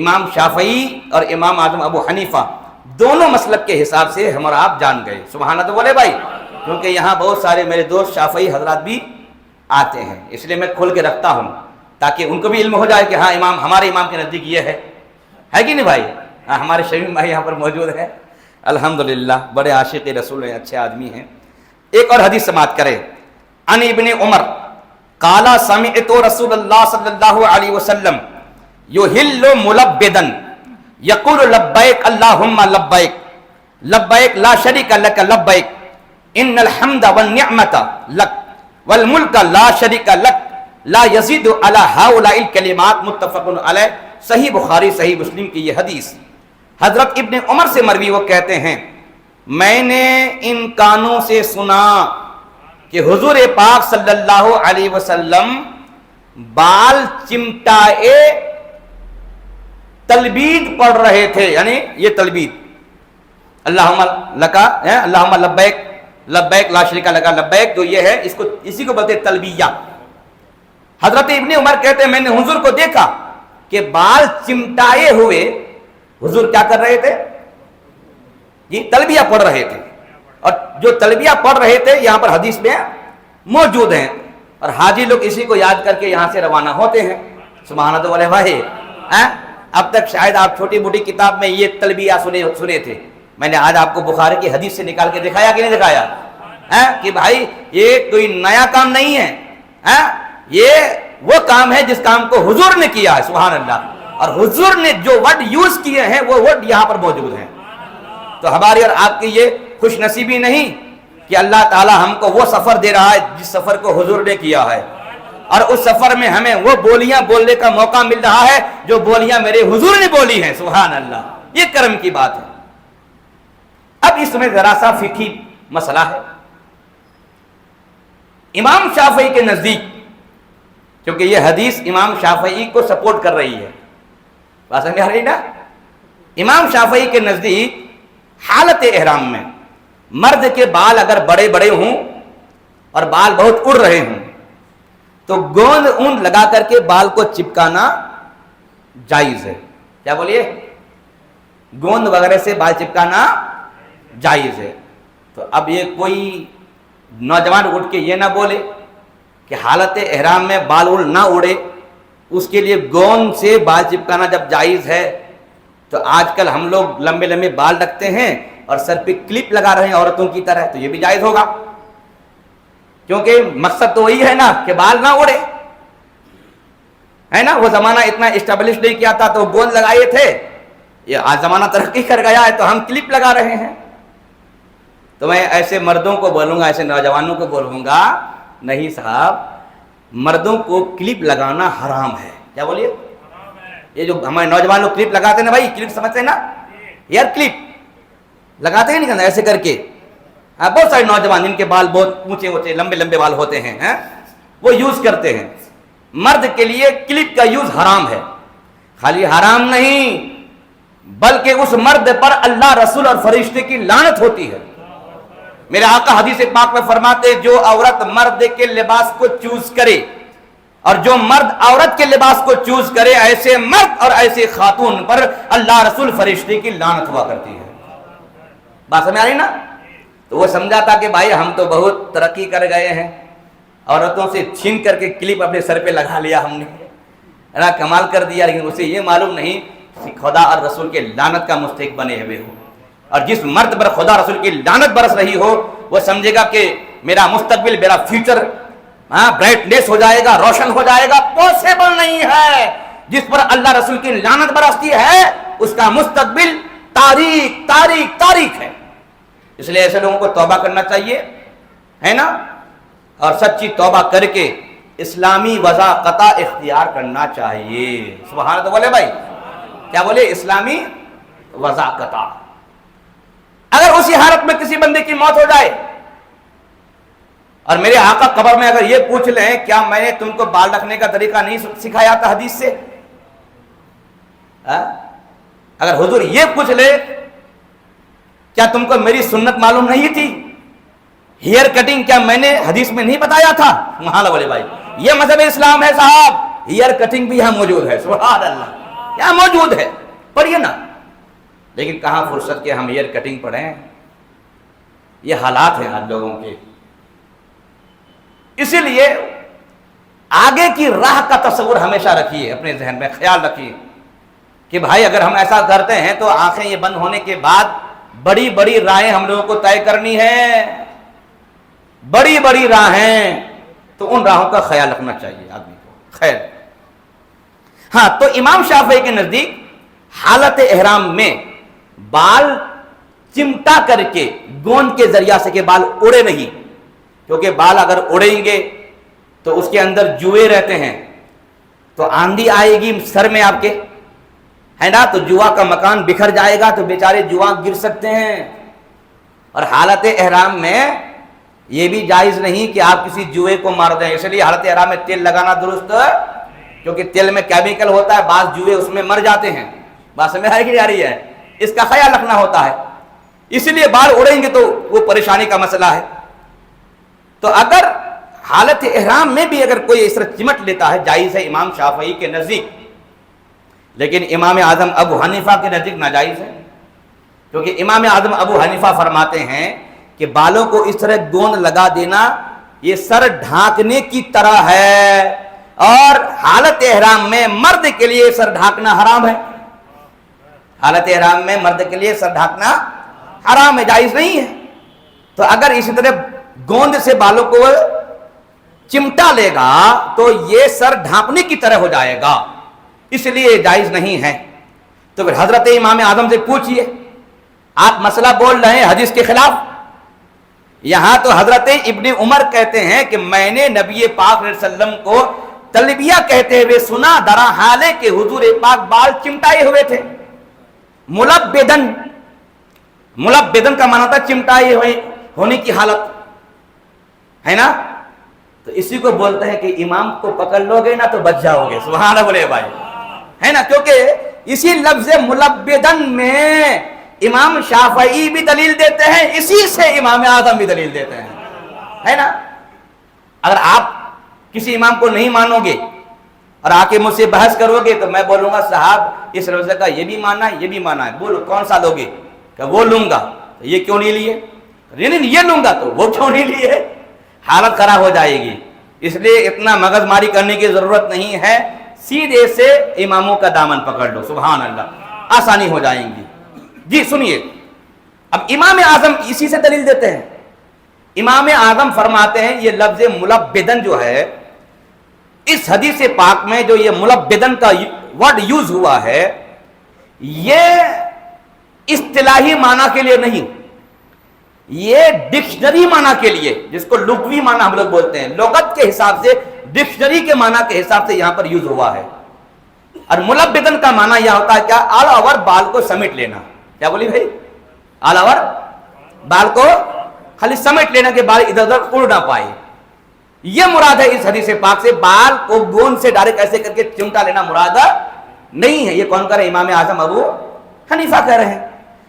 Speaker 1: امام شافعی اور امام اعظم ابو حنیفہ دونوں مسلک کے حساب سے ہم اور آپ جان گئے. سبحان اللہ بولے بھائی، کیونکہ یہاں بہت سارے میرے دوست شافعی حضرات بھی آتے ہیں، اس لیے میں کھول کے رکھتا ہوں تاکہ ان کو بھی علم ہو جائے کہ ہاں امام، ہمارے امام کے نزدیک یہ ہے کہ نہیں بھائی؟ ہاں، ہمارے شمیم بھائی یہاں پر موجود ہیں الحمدللہ، بڑے عاشق رسول ہیں، اچھے آدمی ہیں. ایک اور حدیث سماعت کرے. عن ابن عمر قال سمعت رسول اللہ صلی اللہ علیہ وسلم یحل ملبدا یقول لبیک اللہم لبیک لبیک لا شریک لک لبیک ان الحمد والنعمت لک والملک لا شریک لک لا یزید علی ہؤلاء الکلمات. متفق علیہ. صحیح بخاری صحیح مسلم کی یہ حدیث. حضرت ابن عمر سے مروی، وہ کہتے ہیں میں نے ان کانوں سے سنا کہ حضور پاک صلی اللہ علیہ وسلم بال چمٹائے تلبید پڑھ رہے تھے. یعنی یہ تلبید اللہم لکا، اللہم لبیک لبیک لا شریک لک لبیک، تو یہ ہے، اسی کو بولتے تلبیہ. حضرت ابن عمر کہتے ہیں میں نے حضور کو دیکھا کہ بال چمٹائے ہوئے حضور کیا کر رہے تھے؟ یہ تلبیہ پڑھ رہے تھے. اور جو تلبیہ پڑھ رہے تھے یہاں پر حدیث میں موجود ہیں، اور حاجی لوگ اسی کو یاد کر کے یہاں سے روانہ ہوتے ہیں. سبحان اللہ والے بھائی، اب تک شاید آپ چھوٹی موٹی کتاب میں یہ تلبیہ سنے تھے. میں نے آج آپ کو بخاری کی حدیث سے نکال کے دکھایا کہ نہیں دکھایا کہ بھائی یہ کوئی نیا کام نہیں ہے، یہ وہ کام ہے جس کام کو حضور نے کیا ہے. سبحان اللہ. اور حضور نے جو ورڈ یوز کیے ہیں وہ ورڈ یہاں پر موجود ہیں. تو ہماری اور آپ کی یہ خوش نصیبی نہیں کہ اللہ تعالی ہم کو وہ سفر دے رہا ہے جس سفر کو حضور نے کیا ہے، اور اس سفر میں ہمیں وہ بولیاں بولنے کا موقع مل رہا ہے جو بولیاں میرے حضور نے بولی ہیں. سبحان اللہ. یہ کرم کی بات ہے. اب اس میں ذرا سا فقہی مسئلہ ہے. امام شافعی کے نزدیک، کیونکہ یہ حدیث امام شافعی کو سپورٹ کر رہی ہے، بات سمجھ آ رہی نا؟ امام شافعی کے نزدیک حالت احرام میں مرد کے بال اگر بڑے بڑے ہوں اور بال بہت اڑ رہے ہوں تو گوند اون لگا کر کے بال کو چپکانا جائز ہے. کیا بولیے؟ گوند وغیرہ سے بال چپکانا جائز ہے. تو اب یہ کوئی نوجوان اٹھ کے یہ نہ بولے کہ حالت احرام میں بال نہ اڑے، اس کے لیے گوند سے بال چپکانا جب جائز ہے، تو آج کل ہم لوگ لمبے لمبے بال رکھتے ہیں اور سر پہ کلپ لگا رہے ہیں عورتوں کی طرح، تو یہ بھی جائز ہوگا، کیونکہ مقصد تو وہی ہے نا کہ بال نہ اڑے، ہے نا۔ وہ زمانہ اتنا اسٹیبلش نہیں کیا تھا تو گوند لگائے تھے، یہ آج زمانہ ترقی کر گیا ہے تو ہم کلپ لگا رہے ہیں۔ تو میں ایسے مردوں کو بولوں گا، ایسے نوجوانوں کو بولوں گا، نہیں صاحب، مردوں کو کلپ لگانا حرام ہے۔ کیا بولیے؟ یہ جو ہمارے نوجوان لوگ کلپ لگاتے ہیں نا بھائی، کلپ سمجھتے ہیں نا، ایئر کلپ لگاتے ہیں نہیں کرنا ایسے کر کے، بہت سارے نوجوان جن کے بال بہت اونچے اونچے لمبے لمبے بال ہوتے ہیں وہ یوز کرتے ہیں۔ مرد کے لیے کلپ کا یوز حرام ہے، خالی حرام نہیں بلکہ اس مرد پر اللہ، رسول اور فرشتے کی لعنت ہوتی ہے۔ میرے آقا حدیث پاک میں فرماتے، جو عورت مرد کے لباس کو چوز کرے اور جو مرد عورت کے لباس کو چوز کرے، ایسے مرد اور ایسے خاتون پر اللہ، رسول، فرشتے کی لعنت ہوا کرتی ہے۔ بات سمجھ آ رہی نا؟ تو وہ سمجھا تھا کہ بھائی ہم تو بہت ترقی کر گئے ہیں، عورتوں سے چھین کر کے کلپ اپنے سر پہ لگا لیا ہم نے، کمال کر دیا، لیکن اسے یہ معلوم نہیں کہ خدا اور رسول کے لعنت کا مستحق بنے ہوئے ہو۔ اور جس مرد پر خدا رسول کی لعنت برس رہی ہو، وہ سمجھے گا کہ میرا مستقبل، میرا فیوچر برائٹنیس ہو جائے گا، روشن ہو جائے گا، پاسبل نہیں ہے۔ جس پر اللہ رسول کی لعنت برستی ہے اس کا مستقبل تاریک تاریک تاریک ہے۔ اس لیے ایسے لوگوں کو توبہ کرنا چاہیے، ہے نا، اور سچی توبہ کر کے اسلامی وضاقتہ اختیار کرنا چاہیے۔ سبحان اللہ بولے بھائی، کیا بولے؟ اسلامی وضاقتہ۔ اگر اسی حالت میں کسی بندے کی موت ہو جائے اور میرے آقا قبر میں اگر یہ پوچھ لیں، کیا میں نے تم کو بال رکھنے کا طریقہ نہیں سکھایا تھا حدیث سے؟ اگر حضور یہ پوچھ لے، کیا تم کو میری سنت معلوم نہیں تھی؟ ہیئر کٹنگ کیا میں نے حدیث میں نہیں بتایا تھا؟ سبحان اللہ بولے بھائی، یہ مذہب اسلام ہے صاحب، ہیئر کٹنگ بھی یہاں موجود ہے، سبحان اللہ، یہاں موجود ہے، پڑھیے نا۔ لیکن کہاں فرصت کے ہم ہیئر کٹنگ پڑھیں؟ یہ حالات ہیں آج لوگوں کے۔ اسی لیے آگے کی راہ کا تصور ہمیشہ رکھیے، اپنے ذہن میں خیال رکھیے کہ بھائی اگر ہم ایسا کرتے ہیں تو آنکھیں یہ بند ہونے کے بعد بڑی بڑی راہیں ہم لوگوں کو طے کرنی ہے، بڑی بڑی راہیں، تو ان راہوں کا خیال رکھنا چاہیے آدمی کو۔ خیر، ہاں، تو امام شافعی کے نزدیک حالت احرام میں بال چمٹا کر کے گوند کے ذریعہ سے کہ بال اڑے نہیں، کیونکہ بال اگر اڑیں گے تو اس کے اندر جوئے رہتے ہیں، تو آندھی آئے گی سر میں آپ کے، ہے نا، تو جوا کا مکان بکھر جائے گا، تو بیچارے جوا گر سکتے ہیں۔ اور حالت احرام میں یہ بھی جائز نہیں کہ آپ کسی جوئے کو مار دیں، اس لیے حالت احرام میں تیل لگانا درست ہے، کیونکہ تیل میں کیمیکل ہوتا ہے، بعض جوئے اس میں مر جاتے ہیں۔ بات سمجھ آ رہی ہے؟ اس کا خیال رکھنا ہوتا ہے، اسی لیے بال اڑیں گے تو وہ پریشانی کا مسئلہ ہے۔ تو اگر حالت احرام میں بھی اگر کوئی اس طرح چمٹ لیتا ہے، جائز ہے امام شافعی کے نزدیک، لیکن امام اعظم ابو حنیفہ کے نزدیک ناجائز ہے، کیونکہ امام اعظم ابو حنیفہ فرماتے ہیں کہ بالوں کو اس طرح گوند لگا دینا یہ سر ڈھانکنے کی طرح ہے، اور حالت احرام میں مرد کے لیے سر ڈھانکنا حرام ہے۔ حالت احرام میں مرد کے لیے سر ڈھانکنا حرام ہے، جائز نہیں ہے۔ تو اگر اسی طرح گوند سے بالوں کو چمٹا لے گا تو یہ سر ڈھانپنے کی طرح ہو جائے گا، اس لیے جائز نہیں ہے۔ تو پھر حضرت امام اعظم سے پوچھئے، آپ مسئلہ بول رہے ہیں حدیث کے خلاف۔ یہاں تو حضرت ابن عمر کہتے ہیں کہ میں نے نبی پاک صلی اللہ علیہ وسلم کو تلبیہ کہتے ہوئے سنا، درا حالے کہ حضور پاک بال چمٹائے ہوئے تھے، ملبدن، ملبدن کا معنی تھا چمٹائے ہوئے ہونے کی حالت، ہے نا۔ تو اسی کو بولتے ہیں کہ امام کو پکڑ لو گے نا تو بچ جاؤ گے، سبحان اللہ بولے بھائی، ہے نا، کیونکہ اسی لفظ ملبدن میں امام شافعی بھی دلیل دیتے ہیں، اسی سے امام اعظم بھی دلیل دیتے ہیں، ہے نا۔ اگر آپ کسی امام کو نہیں مانو گے اور آ کے مجھ سے بحث کرو گے تو میں بولوں گا صاحب اس روزے کا یہ بھی ماننا ہے، یہ بھی ماننا ہے، بولو کون سا لوگے؟ کہ وہ لوں گا، تو یہ کیوں نہیں لیے؟ نہیں یہ لوں گا تو وہ کیوں نہیں لیے؟ حالت خراب ہو جائے گی۔ اس لیے اتنا مغز ماری کرنے کی ضرورت نہیں ہے، سیدھے سے اماموں کا دامن پکڑ لو، سبحان اللہ، آسانی ہو جائیں گی۔ جی سنیے، اب امام اعظم اسی سے دلیل دیتے ہیں۔ امام اعظم فرماتے ہیں یہ لفظ ملبدن جو ہے، اس حدیث پاک میں جو یہ ملبدن کا ورڈ یوز ہوا ہے، یہ اصطلاحی معنی کے لیے نہیں، یہ ڈکشنری معنی کے لیے، جس کو لغوی معنی ہم لوگ بولتے ہیں، لغت کے حساب سے، ڈکشنری کے معنی کے حساب سے یہاں پر یوز ہوا ہے۔ اور ملبدن کا معنی یہ ہوتا ہے کیا؟ آل اوور بال کو سمیٹ لینا۔ کیا بولی بھائی؟ آل اوور بال کو خالی سمیٹ لینا کہ بال ادھر ادھر اڑ نہ پائے، یہ مراد ہے اس حدیث پاک سے۔ بال کو گون سے ڈائریکٹ ایسے کر کے چمٹا لینا مراد نہیں ہے۔ یہ کون کہہ رہے ہیں؟ امام اعظم ابو حنیفہ کہہ رہے ہیں۔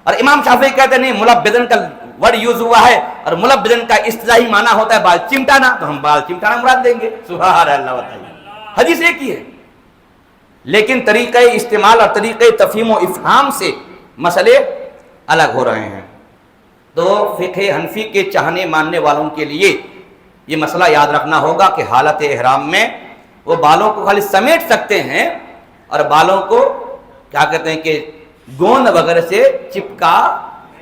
Speaker 1: اور امام شافعی کہتے ہیں نہیں، ملبدن کا ورڈ یوز ہوا ہے اور ملبدن کا اصطلاحی معنی ہوتا ہے بال چمٹانا، تو ہم بال چمٹانا مراد دیں گے۔ سبحان اللہ، بتائیے، حدیث ایک ہی ہے، لیکن طریقہ استعمال اور طریقہ تفہیم و افہام سے مسئلے الگ ہو رہے ہیں۔ تو فقہ حنفی کے چاہنے ماننے والوں کے لیے یہ مسئلہ یاد رکھنا ہوگا کہ حالت احرام میں وہ بالوں کو خالی سمیٹ سکتے ہیں اور بالوں کو کیا کہتے ہیں کہ گوند وغیرہ سے چپکا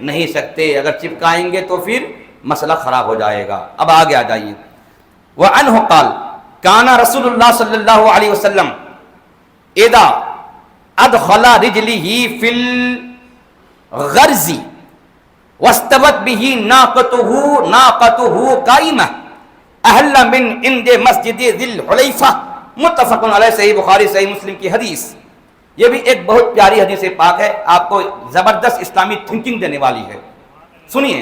Speaker 1: نہیں سکتے، اگر چپکائیں گے تو پھر مسئلہ خراب ہو جائے گا۔ اب آگے آ جائیے، وعنہ قال کان رسول اللہ صلی اللہ علیہ وسلم اذا ادخل رجلہ فی الغرز واستوت به ناقته قائمہ اہل من عند مسجد ذی الحلیفہ، متفق علیہ، صحیح بخاری صحیح مسلم کی حدیث۔ یہ بھی ایک بہت پیاری حدیث پاک ہے، آپ کو زبردست اسلامی تھنکنگ دینے والی ہے۔ سنیے،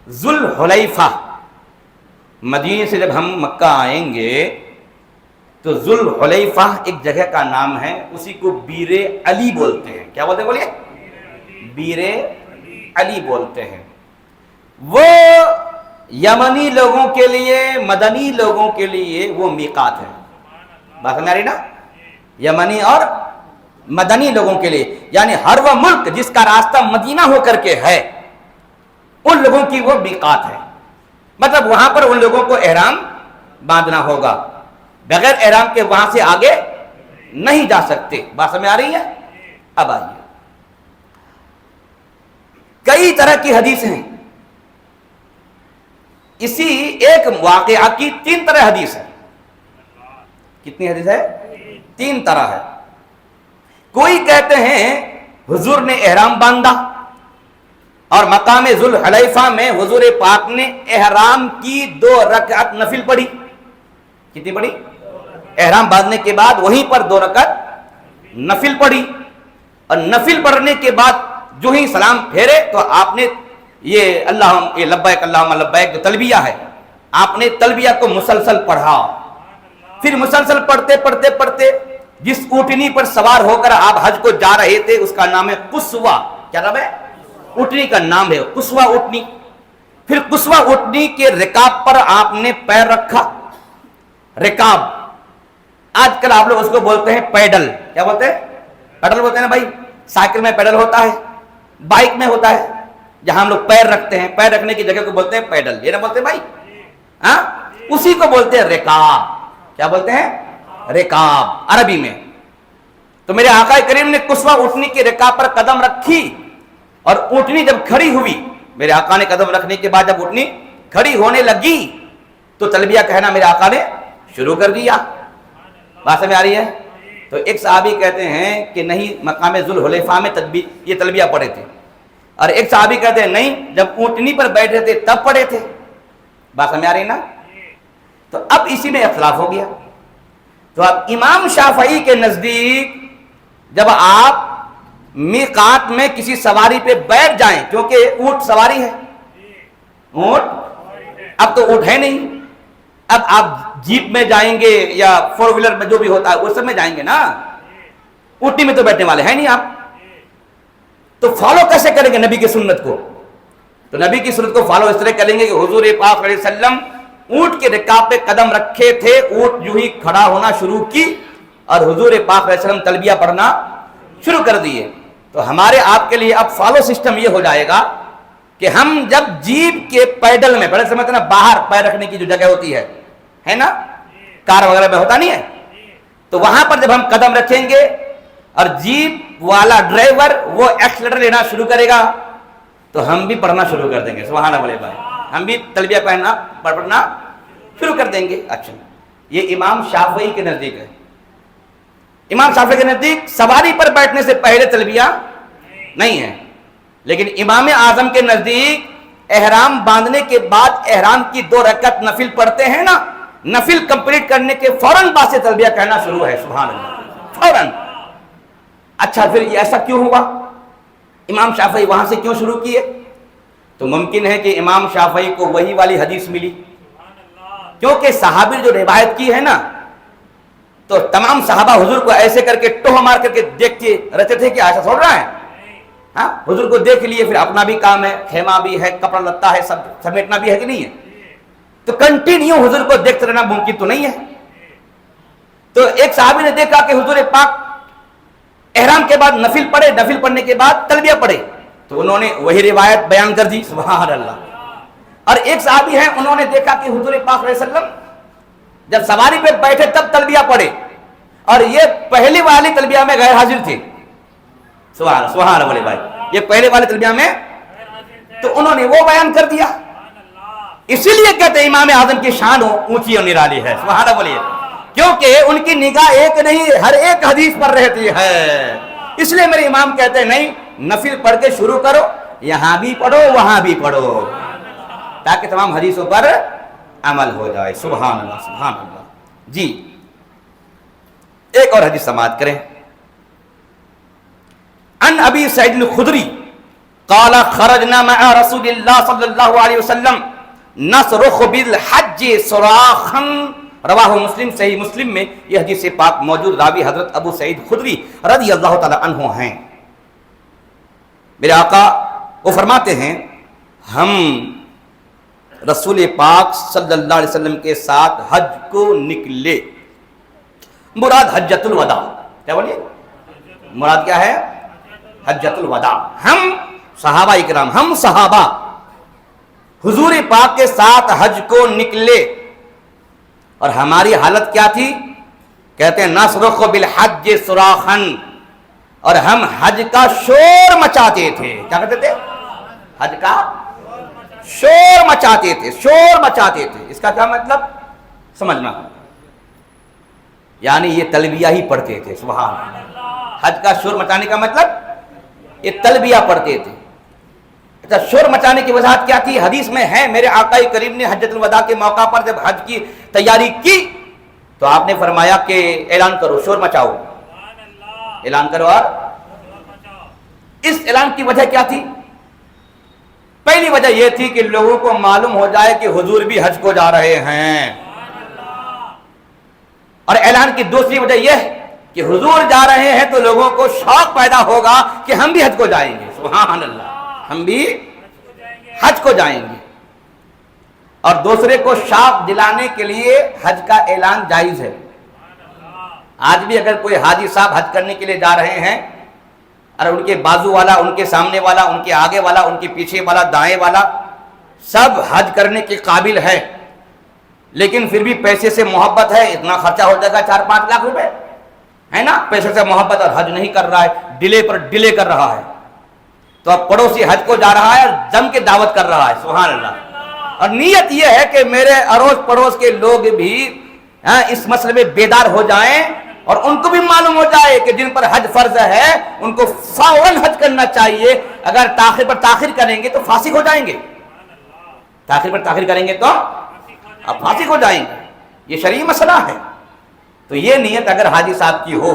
Speaker 1: ذو الحلیفہ، مدینے سے جب ہم مکہ آئیں گے تو ذو الحلیفہ ایک جگہ کا نام ہے، اسی کو بیر علی بولتے ہیں۔ کیا بولتے ہیں؟ بولیے، بیر علی بولتے ہیں۔ وہ یمنی لوگوں کے لیے، مدنی لوگوں کے لیے وہ میقات ہے۔ بات سمجھ آ رہی نا؟ یمنی اور مدنی لوگوں کے لیے، یعنی ہر وہ ملک جس کا راستہ مدینہ ہو کر کے ہے، ان لوگوں کی وہ میقات ہے۔ مطلب وہاں پر ان لوگوں کو احرام باندھنا ہوگا، بغیر احرام کے وہاں سے آگے نہیں جا سکتے۔ بات سمجھ آ رہی ہے؟ اب آئیے، کئی طرح کی حدیث ہیں، اسی ایک واقعہ کی 3 طرح حدیث ہے۔ کتنی حدیث ہے؟ 3 طرح ہے۔ کوئی کہتے ہیں حضور نے احرام باندھا اور مقام ذو الحلیفہ میں حضور پاک نے احرام کی 2 رکعت نفل پڑھی۔ کتنی پڑھی؟ احرام باندھنے کے بعد وہیں پر 2 رکعت نفل پڑھی، اور نفل پڑھنے کے بعد جو ہی سلام پھیرے تو آپ نے یہ اللہ لبیک اللہم لبیک جو تلبیہ ہے، آپ نے تلبیہ کو مسلسل پڑھا۔ پھر مسلسل پڑھتے پڑھتے پڑھتے جس اونٹنی پر سوار ہو کر آپ حج کو جا رہے تھے اس کا نام ہے قصوہ۔ کیا نام ہے؟ اونٹنی کا نام ہے قصوہ اونٹنی۔ پھر قصوہ اونٹنی کے رکاب پر آپ نے پیر رکھا۔ رکاب، آج کل آپ لوگ اس کو بولتے ہیں پیڈل۔ کیا بولتے ہیں؟ پیڈل بولتے ہیں نا بھائی، سائیکل میں پیڈل ہوتا ہے، بائک میں ہوتا ہے، جہاں ہم لوگ پیر رکھتے ہیں، پیر رکھنے کی جگہ کو بولتے ہیں پیڈل۔ یہ نہ بولتے بھائی؟ ہاں، اسی کو بولتے ہیں رکاب۔ کیا بولتے ہیں؟ رکاب عربی میں۔ تو میرے آقا کریم نے قصوہ اونٹنی کے رکاب پر قدم رکھی، اور اونٹنی جب کھڑی ہوئی، میرے آقا نے قدم رکھنے کے بعد جب اونٹنی کھڑی ہونے لگی تو تلبیہ کہنا میرے آقا نے شروع کر دیا۔ بات سمجھ آ رہی ہے؟ تو ایک صحابی کہتے ہیں کہ نہیں، مقام ذو الحلیفہ میں یہ تلبیہ پڑھے تھے، اور ایک صحابی کہتے ہیں نہیں، جب اونٹنی پر بیٹھے تھے تب پڑھے تھے۔ بات سمجھ آ رہی نا؟ تو اب اسی میں اختلاف ہو گیا۔ تو اب امام شافعی کے نزدیک جب آپ میقات میں کسی سواری پہ بیٹھ جائیں، کیونکہ اونٹ سواری ہے، اونٹ اب تو اونٹ ہے نہیں، اب آپ جیپ میں جائیں گے یا 4 ویلر میں جو بھی ہوتا ہے وہ سب میں جائیں گے نا، اونٹی میں تو بیٹھنے والے ہیں نہیں آپ، تو فالو کیسے کریں گے نبی کی سنت کو؟ تو نبی کی سنت کو فالو اس طرح کریں گے کہ حضور پاک علیہ وسلم اونٹ کے رکاب پہ قدم رکھے تھے، اونٹ جو ہی کھڑا ہونا شروع کی اور حضور پاک علیہ وسلم تلبیہ پڑھنا شروع کر دیے۔ تو ہمارے آپ کے لیے اب فالو سسٹم یہ ہو جائے گا کہ ہم جب جیپ کے پیڈل میں، بڑے سمجھتے ہیں نا باہر پیر رکھنے کی جو جگہ ہوتی ہے ہے نا, کار وغیرہ میں ہوتا نہیں ہے. تو وہاں پر جب ہم قدم رکھیں گے اور جیپ والا ڈرائیور وہ ایکسیلیٹر لینا شروع کرے گا تو ہم بھی پڑھنا شروع کر دیں گے. سبحان اللہ بھائی, ہم بھی تلبیہ پڑھنا شروع کر دیں گے. اچھا, یہ امام شافعی کے نزدیک ہے. امام شافعی کے نزدیک سواری پر بیٹھنے سے پہلے تلبیہ نہیں ہے, لیکن امام اعظم کے نزدیک احرام باندھنے کے بعد احرام کی 2 رکعت نفل پڑھتے ہیں نا, نفل کمپلیٹ کرنے کے فوراً بعد سے تلبیہ کہنا شروع ہے. سبحان اللہ, فوراً. اچھا, پھر یہ ایسا کیوں ہوا؟ امام شافعی وہاں سے کیوں شروع کیے؟ تو ممکن ہے کہ امام شافعی کو وہی والی حدیث ملی, کیونکہ صحابی جو روایت کی ہے نا, تو تمام صحابہ حضور کو ایسے کر کے ٹوہ مار کر کے دیکھتے رہتے تھے کہ ایسا چھوڑ رہا ہے. ہاں, حضور کو دیکھ لیے, پھر اپنا بھی کام ہے, خیمہ بھی ہے, کپڑا لتا ہے, سب سمیٹنا بھی ہے کہ نہیں ہے. تو کنٹینیو حضور کو دیکھتے رہنا ممکن تو نہیں ہے. تو ایک صحابی نے دیکھا کہ حضور پاک احرام کے بعد نفل پڑھے, نفل پڑھنے کے بعد تلبیہ پڑھے, تو انہوں نے وہی روایت بیان کر دی. سبحان اللہ. اور ایک صحابی ہیں, انہوں نے دیکھا کہ حضور پاک علیہ وسلم جب سواری پہ بیٹھے تب تلبیہ پڑھے, اور یہ پہلی والی تلبیہ میں غیر حاضر تھے. سبحان اللہ بھائی, یہ پہلے والے تلبیہ میں, تو انہوں نے وہ بیان کر دیا. اسی لیے کہتے ہیں امام اعظم کی شان اونچی اور نرالی ہے. سبحان اللہ بولیے, کیونکہ ان کی نگاہ ایک نہیں, ہر ایک حدیث پر رہتی ہے. اس لیے میرے امام کہتے ہیں نہیں, نفل پڑھ کے شروع کرو, یہاں بھی پڑھو وہاں بھی پڑھو, تاکہ تمام حدیثوں پر عمل ہو جائے. سبحان اللہ, سبحان اللہ. جی, ایک اور حدیث سماعت کریں. ان ابی سعید الخدری قال خرجنا مع رسول اللہ صلی اللہ علیہ وسلم نصرخ بالحج صراخا, رواہ مسلم, صحیح مسلم میں یہ حدیث پاک موجود. راوی حضرت ابو سعید خدری رضی اللہ تعالی عنہ ہیں. میرے آقا وہ فرماتے ہیں ہم رسول پاک صلی اللہ علیہ وسلم کے ساتھ حج کو نکلے. مراد حجۃ الوداع. کیا بولیے مراد کیا ہے؟ حجۃ الوداع. ہم صحابہ اکرام, ہم صحابہ حضور پاک کے ساتھ حج کو نکلے, اور ہماری حالت کیا تھی؟ کہتے ہیں نصرخ بالحج صراخا, اور ہم حج کا شور مچاتے تھے. کیا کہتے تھے؟ حج کا شور مچاتے تھے, شور مچاتے تھے. اس کا کیا مطلب سمجھنا, یعنی یہ تلبیہ ہی پڑھتے تھے. سبحان اللہ. حج کا شور مچانے کا مطلب یہ تلبیہ پڑھتے تھے. اچھا, شور مچانے کی وجہ کیا تھی؟ حدیث میں ہے میرے آقا کریم نے حجۃ الوداع کے موقع پر جب حج کی تیاری کی تو آپ نے فرمایا کہ اعلان کرو, شور مچاؤ, اعلان کرو. اور اس اعلان کی وجہ کیا تھی؟ پہلی وجہ یہ تھی کہ لوگوں کو معلوم ہو جائے کہ حضور بھی حج کو جا رہے ہیں, اور اعلان کی دوسری وجہ یہ ہے کہ حضور جا رہے ہیں تو لوگوں کو شوق پیدا ہوگا کہ ہم بھی حج کو جائیں گے. سبحان اللہ, ہم بھی حج کو جائیں گے. اور دوسرے کو شوق دلانے کے لیے حج کا اعلان جائز ہے. آج بھی اگر کوئی حاجی صاحب حج کرنے کے لیے جا رہے ہیں اور ان کے بازو والا, ان کے سامنے والا, ان کے آگے والا, ان کے پیچھے والا, دائیں والا سب حج کرنے کے قابل ہے, لیکن پھر بھی پیسے سے محبت ہے, اتنا خرچہ ہو جائے گا 4-5 لاکھ روپے, ہے نا, پیسے سے محبت, اور حج نہیں کر رہا ہے, ڈیلے پر ڈیلے کر رہا ہے. تو اب پڑوسی حج کو جا رہا ہے اور جم کے دعوت کر رہا ہے. سبحان اللہ. اور نیت یہ ہے کہ میرے اڑوس پڑوس کے لوگ بھی اس مسئلے میں بیدار ہو جائیں, اور ان کو بھی معلوم ہو جائے کہ جن پر حج فرض ہے ان کو فوراً حج کرنا چاہیے. اگر تاخیر پر تاخیر کریں گے تو فاسق ہو جائیں گے, تاخیر پر تاخیر کریں گے تو اب فاسق ہو جائیں گے. یہ شرعی مسئلہ ہے. تو یہ نیت اگر حاجی صاحب کی ہو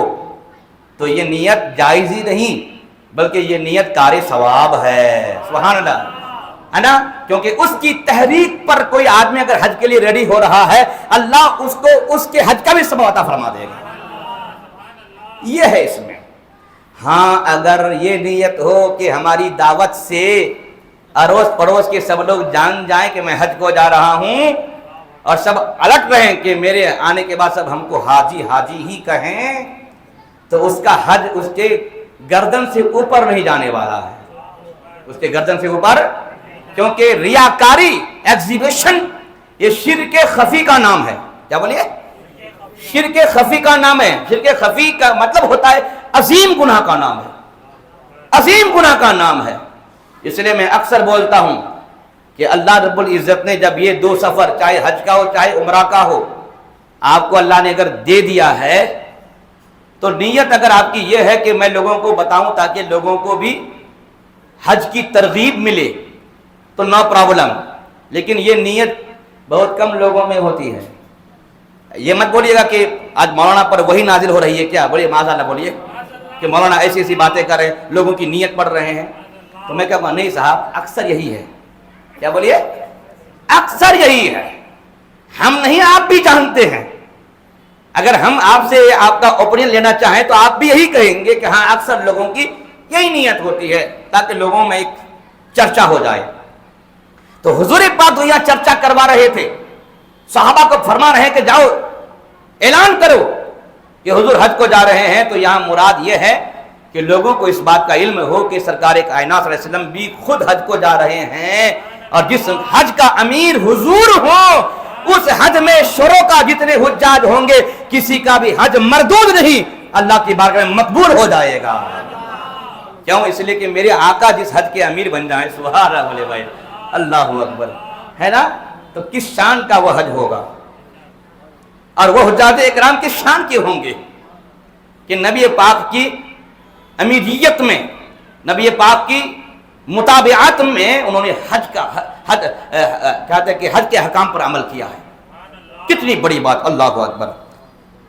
Speaker 1: تو یہ نیت جائز ہی نہیں, بلکہ یہ نیت کار ثواب ہے. سبحان اللہ, ہے نا, کیونکہ اس کی تحریک پر کوئی آدمی اگر حج کے لیے ریڈی ہو رہا ہے, اللہ اس کو اس کے حج کا بھی ثواب عطا فرما دے گا. یہ ہے اس میں. ہاں, اگر یہ نیت ہو کہ ہماری دعوت سے اڑوس پڑوس کے سب لوگ جان جائیں کہ میں حج کو جا رہا ہوں, اور سب الرٹ رہیں کہ میرے آنے کے بعد سب ہم کو حاجی حاجی ہی کہیں, تو اس کا حج اس کے گردن سے اوپر نہیں جانے والا ہے, اس کے گردن سے اوپر, کیونکہ ریاکاری, ایگزیبیشن, یہ شرک خفی کا نام ہے. کیا بولیے؟ شرک خفی کا نام ہے. شرک خفی کا مطلب ہوتا ہے عظیم گناہ کا نام ہے, عظیم گناہ کا نام ہے. اس لیے میں اکثر بولتا ہوں کہ اللہ رب العزت نے جب یہ دو سفر, چاہے حج کا ہو چاہے عمرہ کا ہو, آپ کو اللہ نے اگر دے دیا ہے تو نیت اگر آپ کی یہ ہے کہ میں لوگوں کو بتاؤں تاکہ لوگوں کو بھی حج کی ترغیب ملے, تو نو پرابلم. لیکن یہ نیت بہت کم لوگوں میں ہوتی ہے. یہ مت بولیے گا کہ آج مولانا پر وہی نازل ہو رہی ہے کیا, بولیے معاذ اللہ بولیے کہ مولانا ایسی ایسی باتیں کر رہے ہیں, لوگوں کی نیت پڑھ رہے ہیں. تو میں کہوں گا نہیں صاحب, اکثر یہی ہے. کیا بولیے؟ اکثر یہی ہے. ہم نہیں, آپ بھی جانتے ہیں. اگر ہم آپ سے آپ کا اوپینین لینا چاہیں تو آپ بھی یہی کہیں گے کہ ہاں اکثر لوگوں کی یہی نیت ہوتی ہے تاکہ لوگوں میں ایک چرچا ہو جائے. تو حضور پاک تو یہاں چرچا کروا رہے تھے, صحابہ کو فرما رہے ہیں کہ جاؤ اعلان کرو کہ حضور حج کو جا رہے ہیں. تو یہاں مراد یہ ہے کہ لوگوں کو اس بات کا علم ہو کہ سرکار کائنات صلی اللہ علیہ وسلم بھی خود حج کو جا رہے ہیں, اور جس حج کا امیر حضور ہو اس حج میں شروع کا جتنے حجاج ہوں گے کسی کا بھی حج مردود نہیں, اللہ کی بارگاہ میں مقبول ہو جائے گا. کیوں؟ اس لیے کہ میرے آقا جس حج کے امیر بن جائیں, سبحان اللہ بولے بھائی, اللہ اکبر, ہے نا, تو کس شان کا وہ حج ہوگا, اور وہ حجاج اکرام کس شان کے ہوں گے کہ نبی پاک کی امیریت میں, نبی پاک کی مطابعت میں انہوں نے حج کہتے ہیں کہ حج کے حکام پر عمل کیا ہے. کتنی بڑی بات, اللہ اکبر.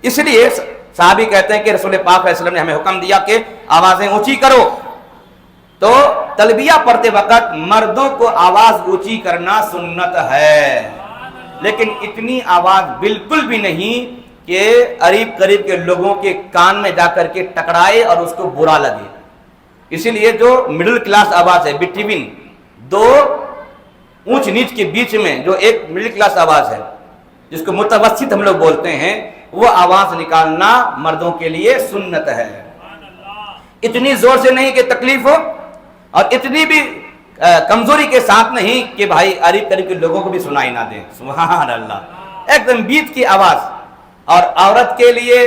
Speaker 1: اس لیے صحابی کہتے ہیں کہ رسول پاک علیہ وسلم نے ہمیں حکم دیا کہ آوازیں اونچی کرو. تو تلبیہ پڑھتے وقت مردوں کو آواز اونچی کرنا سنت ہے, لیکن اتنی آواز بالکل بھی نہیں کہ قریب قریب کے لوگوں کے کان میں جا کر کے ٹکرائے اور اس کو برا لگے. اسی لیے جو مڈل کلاس آواز ہے, بٹوین دو اونچ نیچ کے بیچ میں جو ایک مڈل کلاس آواز ہے جس کو متوسط ہم لوگ بولتے ہیں, وہ آواز نکالنا مردوں کے لیے سنت ہے. اتنی زور سے نہیں کہ تکلیف ہو, اور اتنی بھی کمزوری کے ساتھ نہیں کہ بھائی قریب قریب کے لوگوں کو بھی سنائی نہ دے. سبحان اللہ, ایک دم بیچ کی آواز. اور عورت کے لیے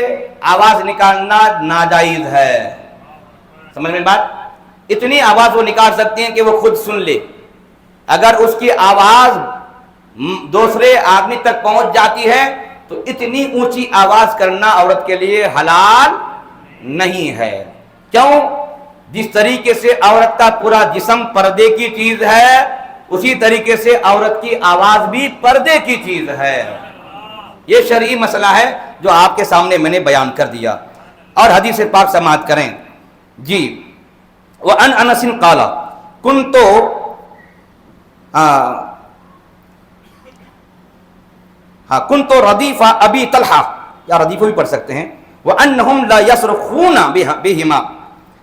Speaker 1: آواز نکالنا ناجائز ہے. سمجھ میں بات؟ اتنی آواز وہ نکال سکتی ہیں کہ وہ خود سن لے. اگر اس کی آواز دوسرے آدمی تک پہنچ جاتی ہے تو اتنی اونچی آواز کرنا عورت کے لیے حلال نہیں ہے. کیوں؟ جس طریقے سے عورت کا پورا جسم پردے کی چیز ہے, اسی طریقے سے عورت کی آواز بھی پردے کی چیز ہے. یہ شرعی مسئلہ ہے جو آپ کے سامنے میں نے بیان کر دیا. اور حدیث پاک سماعت کریں جی. وَأَنْ أَنَسٍ قَالَ كُنْتُ كُنْتُ رَدِيفَ أَبِي طَلْحَةَ, یا ردیف بھی پڑھ سکتے ہیں. وَأَنَّهُمْ لَا يَصْرُخُونَ بِهِمَا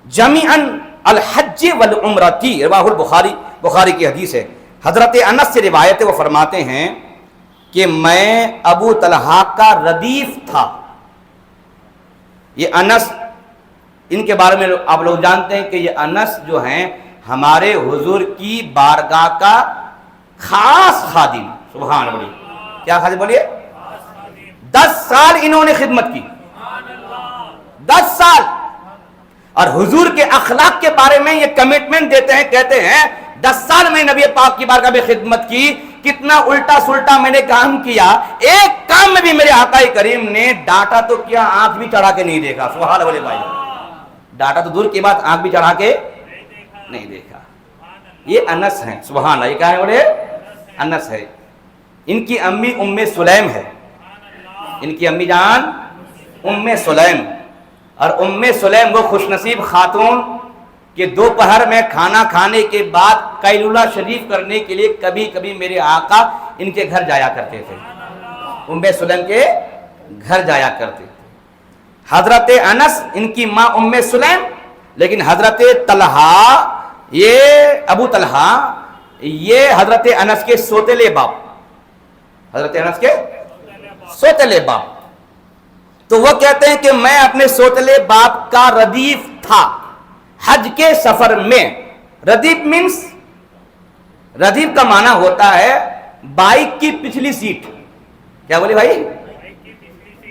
Speaker 1: جَمِيعًا الْحَجِّ وَالْعُمْرَةِ, رواہ البخاری, بخاری کی حدیث ہے. حضرت انس سے روایت ہے, وہ فرماتے ہیں کہ میں ابو طلحہ کا ردیف تھا. یہ انس, ان کے بارے میں آپ لوگ جانتے ہیں کہ یہ انس جو ہیں ہمارے حضور کی بارگاہ کا خاص خادم. سبحان اللہ, کیا خادم بولیے؟ 10 سال انہوں نے خدمت کی, 10 سال. اور حضور کے اخلاق کے بارے میں یہ کمٹمنٹ دیتے ہیں, کہتے ہیں 10 سال میں نبی پاک کی بارگاہ میں خدمت کی, کتنا الٹا سلٹا میں نے کام کیا, ایک کام میں بھی میرے آقا کریم نے ڈانٹا تو کیا, آنکھ بھی چڑھا کے نہیں دیکھا. سبحان اللہ بھائی, ڈانٹا تو دور کی بات, آنکھ بھی چڑھا کے نہیں دیکھا. یہ انس ہیں. سبحان اللہ, یہ کیا ہے بولے؟ انس ہے. ان کی امی ام سلیم ہے, ان کی امی جان ام سلیم. اور ام سلیم وہ خوش نصیب خاتون کہ دوپہر میں کھانا کھانے کے بعد قیلولہ شریف کرنے کے لیے کبھی کبھی میرے آقا ان کے گھر جایا کرتے تھے, ام سلیم کے گھر جایا کرتے تھے. حضرت انس ان کی ماں ام سلیم, لیکن حضرت طلحہ, یہ ابو طلحہ, یہ حضرت انس کے سوتیلے باپ, حضرت انس کے سوتیلے باپ. تو وہ کہتے ہیں کہ میں اپنے سوتیلے باپ کا ردیف تھا حج کے سفر میں. ردیف مینس, ردیف کا معنی ہوتا ہے بائک کی پچھلی سیٹ. کیا بولے بھائی؟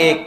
Speaker 1: 1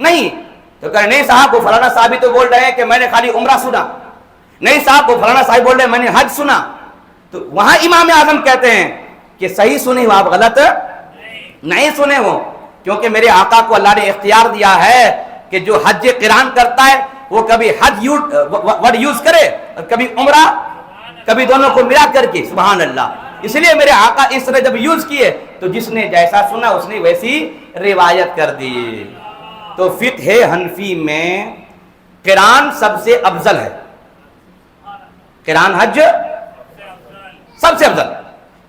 Speaker 1: نہیں تو کہا نہیں صاحب وہ فلانا صاحب تو بول رہے ہیں کہ میں نے خالی عمرہ سنا، نہیں صاحب وہ فلانا صاحب بول رہے ہیں میں نے حج سنا. تو وہاں امام اعظم کہتے ہیں کہ صحیح سنے ہو آپ، غلط نہیں سنے ہو، کیونکہ میرے آقا کو اللہ نے اختیار دیا ہے کہ جو حج قران کرتا ہے وہ کبھی حج ورڈ یوز کرے اور کبھی عمرہ، کبھی دونوں کو ملا کر کے. سبحان اللہ. اس لیے میرے آقا اس طرح جب یوز کیے تو جس نے جیسا سنا اس نے ویسی روایت کر دی. تو فقہ حنفی میں قران سب سے افضل ہے، قران حج سب سے افضل.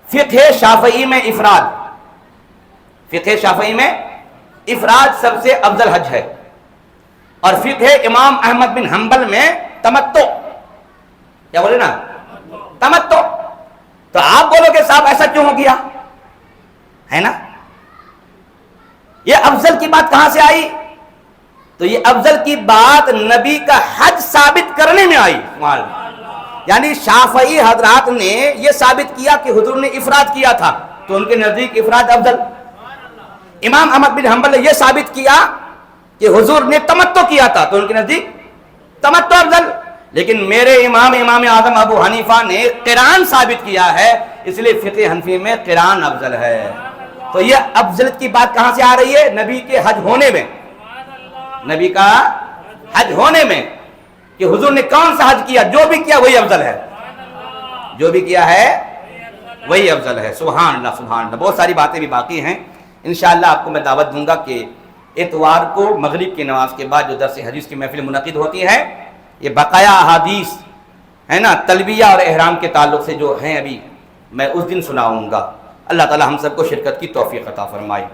Speaker 1: فقہ شافعی میں افراد، فقہ شافعی میں افراد سب سے افضل حج ہے. اور فقہ امام احمد بن حنبل میں تمتع، کیا بولے نا، تمتع. تو آپ بولو کہ صاحب ایسا کیوں ہو گیا ہے نا، یہ افضل کی بات کہاں سے آئی؟ تو یہ افضل کی بات نبی کا حج ثابت کرنے میں آئی. یعنی شافعی حضرات نے یہ ثابت کیا کہ حضور نے افراد کیا تھا تو ان کے نزدیک افراد افضل. امام احمد بن حنبل نے یہ ثابت کیا کہ حضور نے تمتع کیا تھا تو ان کے نزدیک تمتع افضل. لیکن میرے امام اعظم ابو حنیفہ نے قران ثابت کیا ہے، اس لیے فقہ حنفی میں قران افضل ہے. تو یہ افضلیت کی بات کہاں سے آ رہی ہے؟ نبی کے حج ہونے میں، نبی کا حج ہونے میں کہ حضور نے کون سا حج کیا، جو بھی کیا وہی افضل ہے، جو بھی کیا ہے وہی افضل ہے. سبحان اللہ سبحان اللہ. بہت ساری باتیں بھی باقی ہیں، انشاءاللہ آپ کو میں دعوت دوں گا کہ اتوار کو مغرب کی نماز کے بعد جو درس حدیث کی محفل منعقد ہوتی ہے، یہ بقایا احادیث ہے نا تلبیہ اور احرام کے تعلق سے جو ہیں ابھی میں اس دن سناؤں گا. اللہ تعالی ہم سب کو شرکت کی توفیق عطا فرمائے.